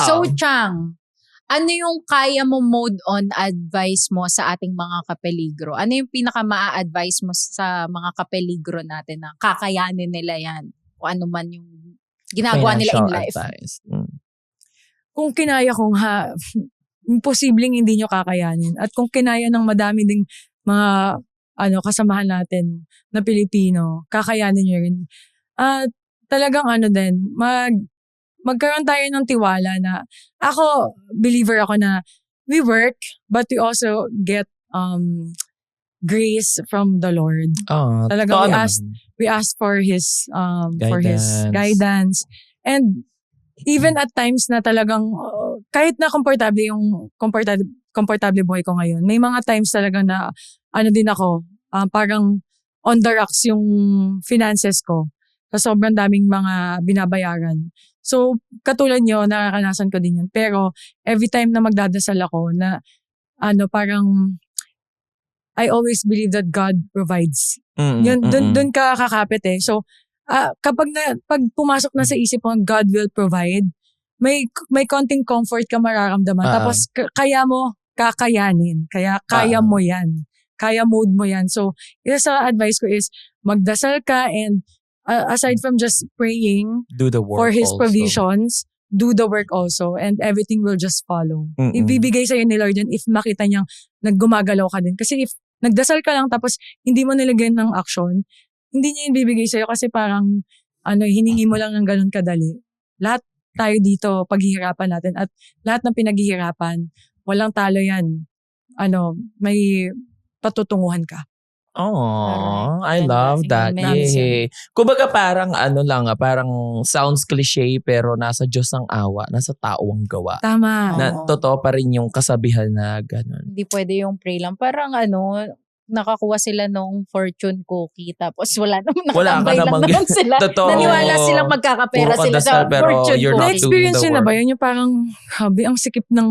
Speaker 1: So, Chang, ano yung kaya mo mode on advice mo sa ating mga kapeligro? Ano yung pinaka maa-advise mo sa mga kapeligro natin na kakayanin nila yan? O ano man yung ginagawa nila in
Speaker 3: Financial
Speaker 1: life?
Speaker 3: advice.
Speaker 2: Kung kinaya kong imposibleng hindi nyo kakayanin. At kung kinaya ng madami ding mga kasamahan natin na Pilipino, kakayanin nyo rin. Talagang din, magkaroon tayo ng tiwala na believer ako na we work, but we also get grace from the Lord. Talagang we ask for His guidance. And even at times na talagang kahit na komportable buhay ko ngayon, may mga times talaga na din ako, parang on the rocks yung finances ko. Sa sobrang daming mga binabayaran. So, katulad nyo, nakakanasan ko din yun. Pero, every time na magdadasal ako na, parang, I always believe that God provides.
Speaker 3: Mm,
Speaker 2: Yun,
Speaker 3: mm, mm.
Speaker 2: dun ka kakapit eh. So, pag pumasok na sa isip mo, God will provide, may konting comfort ka mararamdaman. Tapos, kaya mo kakayanin. Kaya mo yan. Kaya mode mo yan. So, isa sa advice ko is, magdasal ka and aside from just praying
Speaker 3: Do the work
Speaker 2: for His
Speaker 3: also.
Speaker 2: provisions, do the work also and everything will just follow.
Speaker 3: Mm-mm.
Speaker 2: Ibibigay sa'yo ni Lord yan if makita niyang naggumagalaw ka din. Kasi if nagdasal ka lang tapos hindi mo nilagyan ng action, hindi niya ibibigay sa'yo kasi parang hiningi mo lang ng ganun kadali. Lahat tayo dito paghihirapan natin at lahat ng pinaghihirapan, walang talo yan. May patutunguhan ka.
Speaker 3: Oh, I
Speaker 1: Ganda.
Speaker 3: love that.
Speaker 1: Amen.
Speaker 3: Yay. Kumbaga parang parang sounds cliche pero nasa Diyos ang awa, nasa tao ang gawa.
Speaker 2: Tama.
Speaker 3: Na
Speaker 1: Oo.
Speaker 3: totoo pa rin yung kasabihan na ganun.
Speaker 1: Hindi pwede yung pray lang. Parang nakakuha sila nung fortune cookie tapos wala naman
Speaker 3: Wala ka
Speaker 1: nakatambay lang
Speaker 3: namang
Speaker 1: naman sila.
Speaker 3: Totoo.
Speaker 1: Naniwala silang magkakapera
Speaker 3: Puro
Speaker 1: sila
Speaker 3: kadasal,
Speaker 1: sa
Speaker 3: pero
Speaker 1: fortune
Speaker 3: you're not
Speaker 1: cookie.
Speaker 2: Na-experience
Speaker 3: doing the
Speaker 2: yun na ba
Speaker 3: work.
Speaker 2: yun? Yung parang, habi, ang sikip ng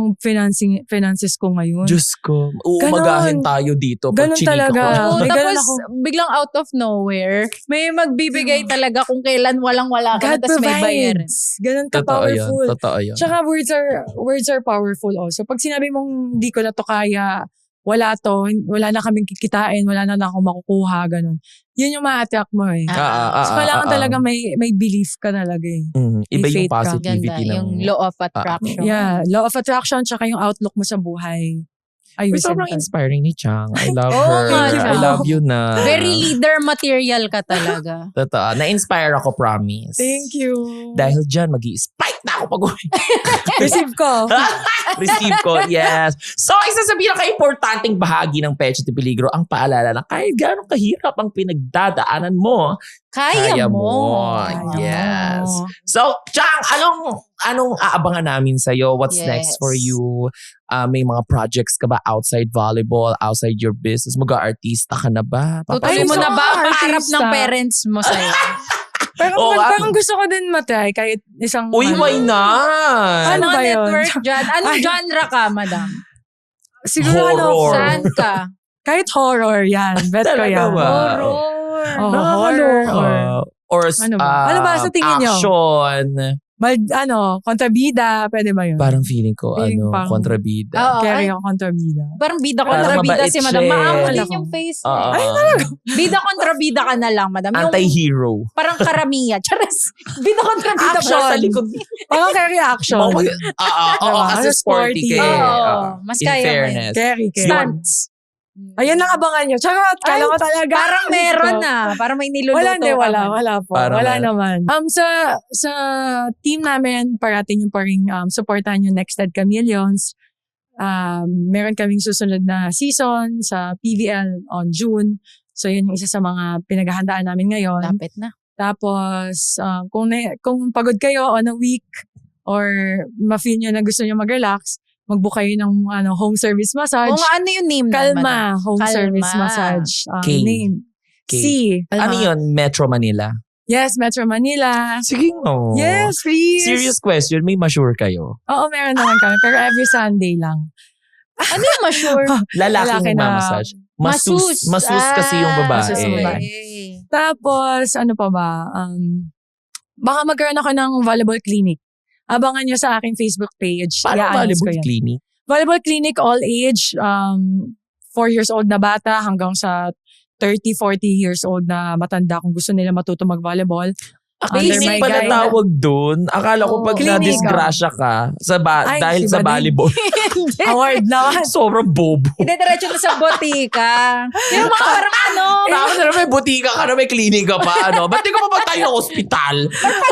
Speaker 2: finances ko ngayon.
Speaker 3: Diyos ko. Uumagahin tayo dito. Pag
Speaker 2: Ganun
Speaker 3: chinika
Speaker 2: talaga.
Speaker 3: ko.
Speaker 1: Oo,
Speaker 2: May ganun
Speaker 1: tapos
Speaker 2: ako.
Speaker 1: biglang out of nowhere, may magbibigay talaga kung kailan walang-wala ka na,
Speaker 2: God
Speaker 1: tapos may bayaran.
Speaker 2: provides. Ganun ka
Speaker 3: Totoo yun.
Speaker 2: powerful.
Speaker 3: Totoo yun.
Speaker 2: Tsaka words are powerful also. Pag sinabi mong hindi ko na to kaya, wala na kaming kikitain, wala na akong makukuha, ganun. Yun yung ma-attract mo eh. So, kailangan talaga may belief ka talaga eh.
Speaker 3: Iba
Speaker 2: may
Speaker 3: yung
Speaker 2: faith ka.
Speaker 3: positivity
Speaker 1: Ganda,
Speaker 3: ng...
Speaker 1: yung law of attraction.
Speaker 2: Yeah, law of attraction tsaka yung outlook mo sa buhay.
Speaker 3: Uy,
Speaker 2: Ayusin
Speaker 3: sobrang
Speaker 2: ka.
Speaker 3: inspiring ni Chang. I love
Speaker 1: Oo
Speaker 3: her.
Speaker 1: nga,
Speaker 3: I
Speaker 1: Chang.
Speaker 3: love you na.
Speaker 1: Very leader material ka talaga.
Speaker 3: Totoo. Na-inspire ako, promise.
Speaker 2: Thank you.
Speaker 3: Dahil dyan, mag-i-spike na ako pag-uwi.
Speaker 2: Receive ko.
Speaker 3: Receive ko, yes. So, isa sa pinaka-importanting bahagi ng Pecho de Peligro ang paalala na kahit gano'ng kahirap ang pinagdadaanan mo,
Speaker 1: Kaya mo.
Speaker 3: Yes. So, Chang, anong aabangan namin sa'yo? What's
Speaker 1: Yes.
Speaker 3: next for you? May mga projects ka ba outside volleyball, outside your business? Mag-artista ka na ba?
Speaker 1: Tutuloy
Speaker 2: Ay,
Speaker 1: mo na ba ang
Speaker 2: artista.
Speaker 1: pangarap ng parents mo sa'yo?
Speaker 2: Parang gusto ko din matry kahit isang...
Speaker 3: Uy, why not?
Speaker 2: Ano
Speaker 1: Mga
Speaker 2: ba yun?
Speaker 1: network dyan? Anong genre ka, madam?
Speaker 2: Siguro
Speaker 3: Horror.
Speaker 1: Saan ka?
Speaker 2: kahit horror yan. Bet ko
Speaker 3: Talaga
Speaker 2: yan.
Speaker 3: ba?
Speaker 1: Horror.
Speaker 2: Oh,
Speaker 3: Nakakaloka.
Speaker 2: horror.
Speaker 3: Or
Speaker 2: Ano ba? Ano ba sa tingin nyo?
Speaker 3: action.
Speaker 2: Kontrabida, pwede ba yun?
Speaker 3: Parang feeling ko,
Speaker 2: Feeling pang-
Speaker 3: kontrabida.
Speaker 1: Oo.
Speaker 2: Carry
Speaker 1: Ay,
Speaker 2: ako kontrabida.
Speaker 1: parang bida
Speaker 3: Parang
Speaker 1: kontrabida
Speaker 3: mabait
Speaker 1: si madam.
Speaker 3: siya.
Speaker 1: Maangal
Speaker 2: Wala
Speaker 1: din
Speaker 2: ko.
Speaker 1: yung face.
Speaker 3: Oo.
Speaker 1: eh.
Speaker 2: Ay, talaga?
Speaker 1: Bida kontrabida ka na lang, madam. Yung
Speaker 3: Anti-hero.
Speaker 1: parang karamiya. Charas. Bida kontrabida
Speaker 2: Action.
Speaker 1: pa.
Speaker 3: Sa likod.
Speaker 2: Parang carry action.
Speaker 3: Oo, kasi
Speaker 2: Diba?
Speaker 3: sporty ka.
Speaker 1: Oo.
Speaker 3: Oo.
Speaker 1: Mas
Speaker 3: In
Speaker 1: kaya mo yun.
Speaker 3: fairness.
Speaker 2: Carry.
Speaker 1: Stunts.
Speaker 2: Ayun ang abangan nyo. Charot, kala ko talaga.
Speaker 1: Parang meron na. Parang may niluluto
Speaker 2: Wala, hindi,
Speaker 1: ka
Speaker 2: wala.
Speaker 1: man.
Speaker 2: Wala po.
Speaker 3: Parang
Speaker 2: wala
Speaker 3: wala.
Speaker 2: naman. Sa team namin, parating yung paring supportahan yung Next Ed Chameleons. Meron kaming susunod na season sa PVL on June. So, yun yung isa sa mga pinaghahandaan namin ngayon.
Speaker 1: Lapit na.
Speaker 2: Tapos, kung pagod kayo on a week or ma-feel nyo na gusto nyo mag-relax, mag-book kayo ng home service massage.
Speaker 1: O nga, ano yung name na, madam?
Speaker 2: Kalma Home
Speaker 1: Kalma.
Speaker 2: Service Massage.
Speaker 3: K.
Speaker 2: Name.
Speaker 3: K.
Speaker 2: C.
Speaker 3: Ano yun? Metro Manila?
Speaker 2: Yes, Metro Manila.
Speaker 3: Sige nga.
Speaker 2: Yes, please.
Speaker 3: Serious question, may ma-sure kayo?
Speaker 2: Oo, meron naman kami. Pero every Sunday lang.
Speaker 1: Ano yung ma-sure?
Speaker 3: Lalaki
Speaker 2: Lalaki
Speaker 3: na
Speaker 2: na-
Speaker 3: massage. Masus kasi yung babae.
Speaker 2: Masus yung babae.
Speaker 1: Okay.
Speaker 2: Tapos, ano pa ba? Baka magkaroon ako ng volleyball clinic. Abangan nyo sa aking Facebook page.
Speaker 3: Paano
Speaker 2: I-announce ko
Speaker 3: volleyball
Speaker 2: yan.
Speaker 3: clinic?
Speaker 2: Volleyball clinic, all age. 4 years old na bata hanggang sa 30, 40 years old na matanda kung gusto nila matuto mag-volleyball. Under
Speaker 3: Clinic
Speaker 2: my
Speaker 3: pala
Speaker 2: guidance.
Speaker 3: tawag dun. Akala ko pag
Speaker 2: Clinic.
Speaker 3: na-disgrasya ka
Speaker 2: Ay,
Speaker 3: dahil
Speaker 2: iba
Speaker 3: sa
Speaker 2: din.
Speaker 3: volleyball.
Speaker 2: Award naman.
Speaker 3: Sobrang bobo.
Speaker 1: Hindi, diretso na sa botika. Yung mga parang ano,
Speaker 3: Tapos na may butika ka na may klinika pa. Ba't di ka pa tayo ng ospital?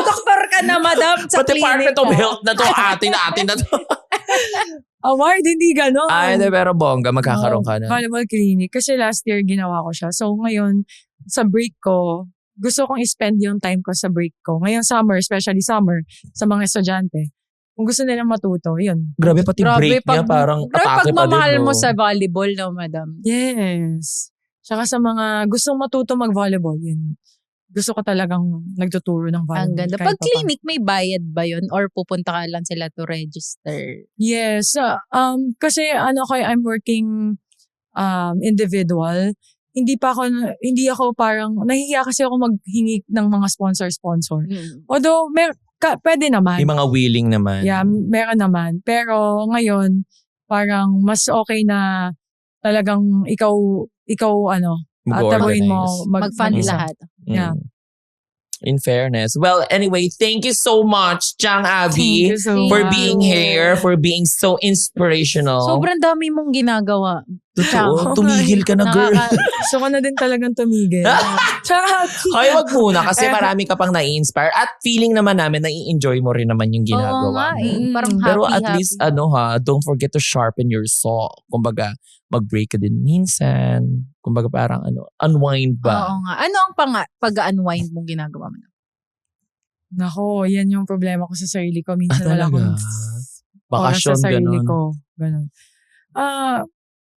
Speaker 1: doktor ka na, madam, sa
Speaker 3: Ba't Department
Speaker 1: klinika.
Speaker 3: of Health na to? Atin na to.
Speaker 2: Award, hindi gano'n.
Speaker 3: Ay, pero bongga, magkakaroon ka na.
Speaker 2: Volleyball clinic. Kasi last year ginawa ko siya. So ngayon, sa break ko, gusto kong i-spend yung time ko sa break ko. Ngayong summer, especially summer, sa mga estudyante. Kung gusto nilang matuto, yun.
Speaker 3: Grabe, pati break niya parang atake pa din.
Speaker 1: pagmamahal mo
Speaker 3: no?
Speaker 1: sa volleyball, no, madam?
Speaker 2: Yes. Tsaka sa mga gustong matuto mag-volleyball, yun. Gusto ko talagang nagtuturo ng volleyball.
Speaker 1: Ang ganda.
Speaker 2: kahit
Speaker 1: Pag clinic, may bayad ba yun? Or pupunta ka lang sila to register?
Speaker 2: Yes. Kasi I'm working individual, hindi ako parang, nahihiya kasi ako maghingi ng mga sponsor. Although, pwede naman.
Speaker 3: Yung mga willing naman.
Speaker 2: Yeah, meron naman. Pero ngayon, parang mas okay na talagang ikaw tabuin mo.
Speaker 1: Mag-fund
Speaker 2: mag-isa.
Speaker 1: lahat.
Speaker 2: Yeah.
Speaker 3: In fairness. Well, anyway, thank you so much, Chang Abby,
Speaker 2: Thank you so
Speaker 3: for
Speaker 2: much.
Speaker 3: being here, for being so inspirational.
Speaker 1: Sobrang dami mong ginagawa.
Speaker 3: Totoo. Tumigil ka na, girl.
Speaker 2: So ka na din talagang tumigil.
Speaker 3: Hoy, wag muna kasi marami ka pang nai-inspire at feeling naman namin na i-enjoy mo rin naman yung
Speaker 1: Oo
Speaker 3: ginagawa
Speaker 1: nga
Speaker 3: mo.
Speaker 1: eh. Parang
Speaker 3: Pero
Speaker 1: happy,
Speaker 3: at least, don't forget to sharpen your saw. Kumbaga, mag-break ka din minsan. Kumbaga, parang unwind ba?
Speaker 1: Oo nga. Ano ang pag-unwind mong ginagawa mo?
Speaker 2: Nako, yan yung problema ko sa sarili ko. Minsan wala akong
Speaker 3: Bakasyon,
Speaker 2: oras sa sarili
Speaker 3: ganun.
Speaker 2: ko. Ganun.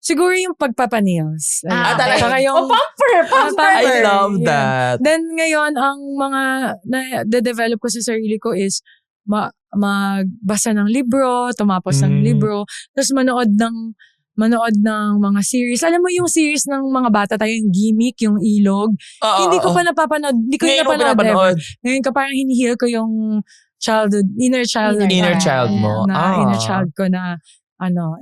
Speaker 2: Siguro yung pagpapanails.
Speaker 3: talaga?
Speaker 2: Saka yung
Speaker 1: pamper!
Speaker 3: I love
Speaker 2: Yeah.
Speaker 3: that.
Speaker 2: Then ngayon, ang mga na-develop ko sa sarili ko is magbasa ng libro, tumapos ng libro, tapos manood ng mga series. Alam mo yung series ng mga bata tayo, yung Gimmick, yung Ilog. Hindi ko pa napapanood. Hindi ko yung napanood. Ngayon ka parang hinihil ko yung inner child
Speaker 3: mo.
Speaker 2: Inner child ko na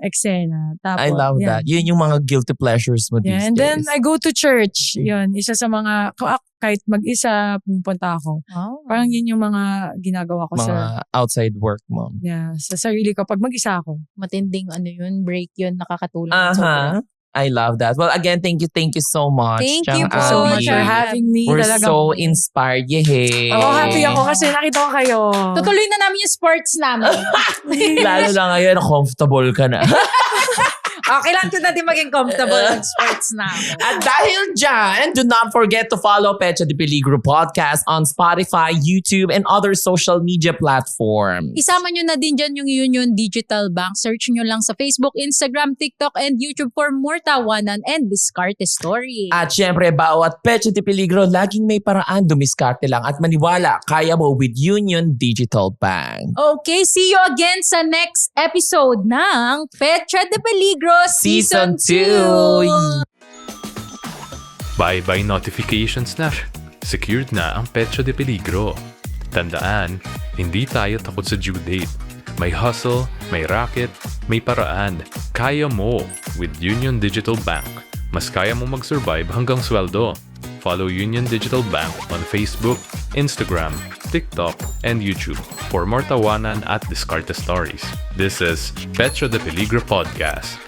Speaker 2: eksena. Tapos,
Speaker 3: I love that. Yun yung mga guilty pleasures mo these
Speaker 2: yeah, and then
Speaker 3: days.
Speaker 2: I go to church. Yun, isa sa mga, kahit mag-isa, pumunta ako.
Speaker 1: Oh.
Speaker 2: Parang yun yung mga ginagawa ko
Speaker 3: mga outside work mo.
Speaker 2: sa sarili ko pag mag-isa ako.
Speaker 1: Matinding break yun, nakakatulong.
Speaker 3: Uh-huh. I love that. Well, again, thank you so much.
Speaker 1: Thank
Speaker 3: Chang
Speaker 1: you po
Speaker 2: So
Speaker 3: Abby.
Speaker 2: much for having me.
Speaker 3: We're
Speaker 2: Talagang,
Speaker 3: so inspired. Yay!
Speaker 2: happy ako kasi nakita ko kayo.
Speaker 1: Tutuloy na namin yung sports namin.
Speaker 3: Lalo na ngayon, comfortable ka na.
Speaker 1: Kailangan ko natin maging comfortable ng sports namin.
Speaker 3: At dahil dyan, do not forget to follow Pecha de Peligro Podcast on Spotify, YouTube, and other social media platforms.
Speaker 1: Isama nyo na din dyan yung Union Digital Bank. Search nyo lang sa Facebook, Instagram, TikTok, and YouTube for more tawanan and diskarte story.
Speaker 3: At syempre, bawat Pecha de Peligro, laging may paraan, dumiskarte lang at maniwala, kaya mo with Union Digital Bank.
Speaker 1: Okay, see you again sa next episode ng Pecha de Peligro Season 2.
Speaker 6: Bye-bye notifications na. Secured na ang Pecha de Peligro. Tandaan, hindi tayo takot sa due date. May hustle, may racket, may paraan. Kaya mo with Union Digital Bank. Mas kaya mo mag-survive hanggang sweldo. Follow Union Digital Bank on Facebook, Instagram, TikTok, and YouTube for more tawanan at diskarte stories. This is Pecha de Peligro Podcast.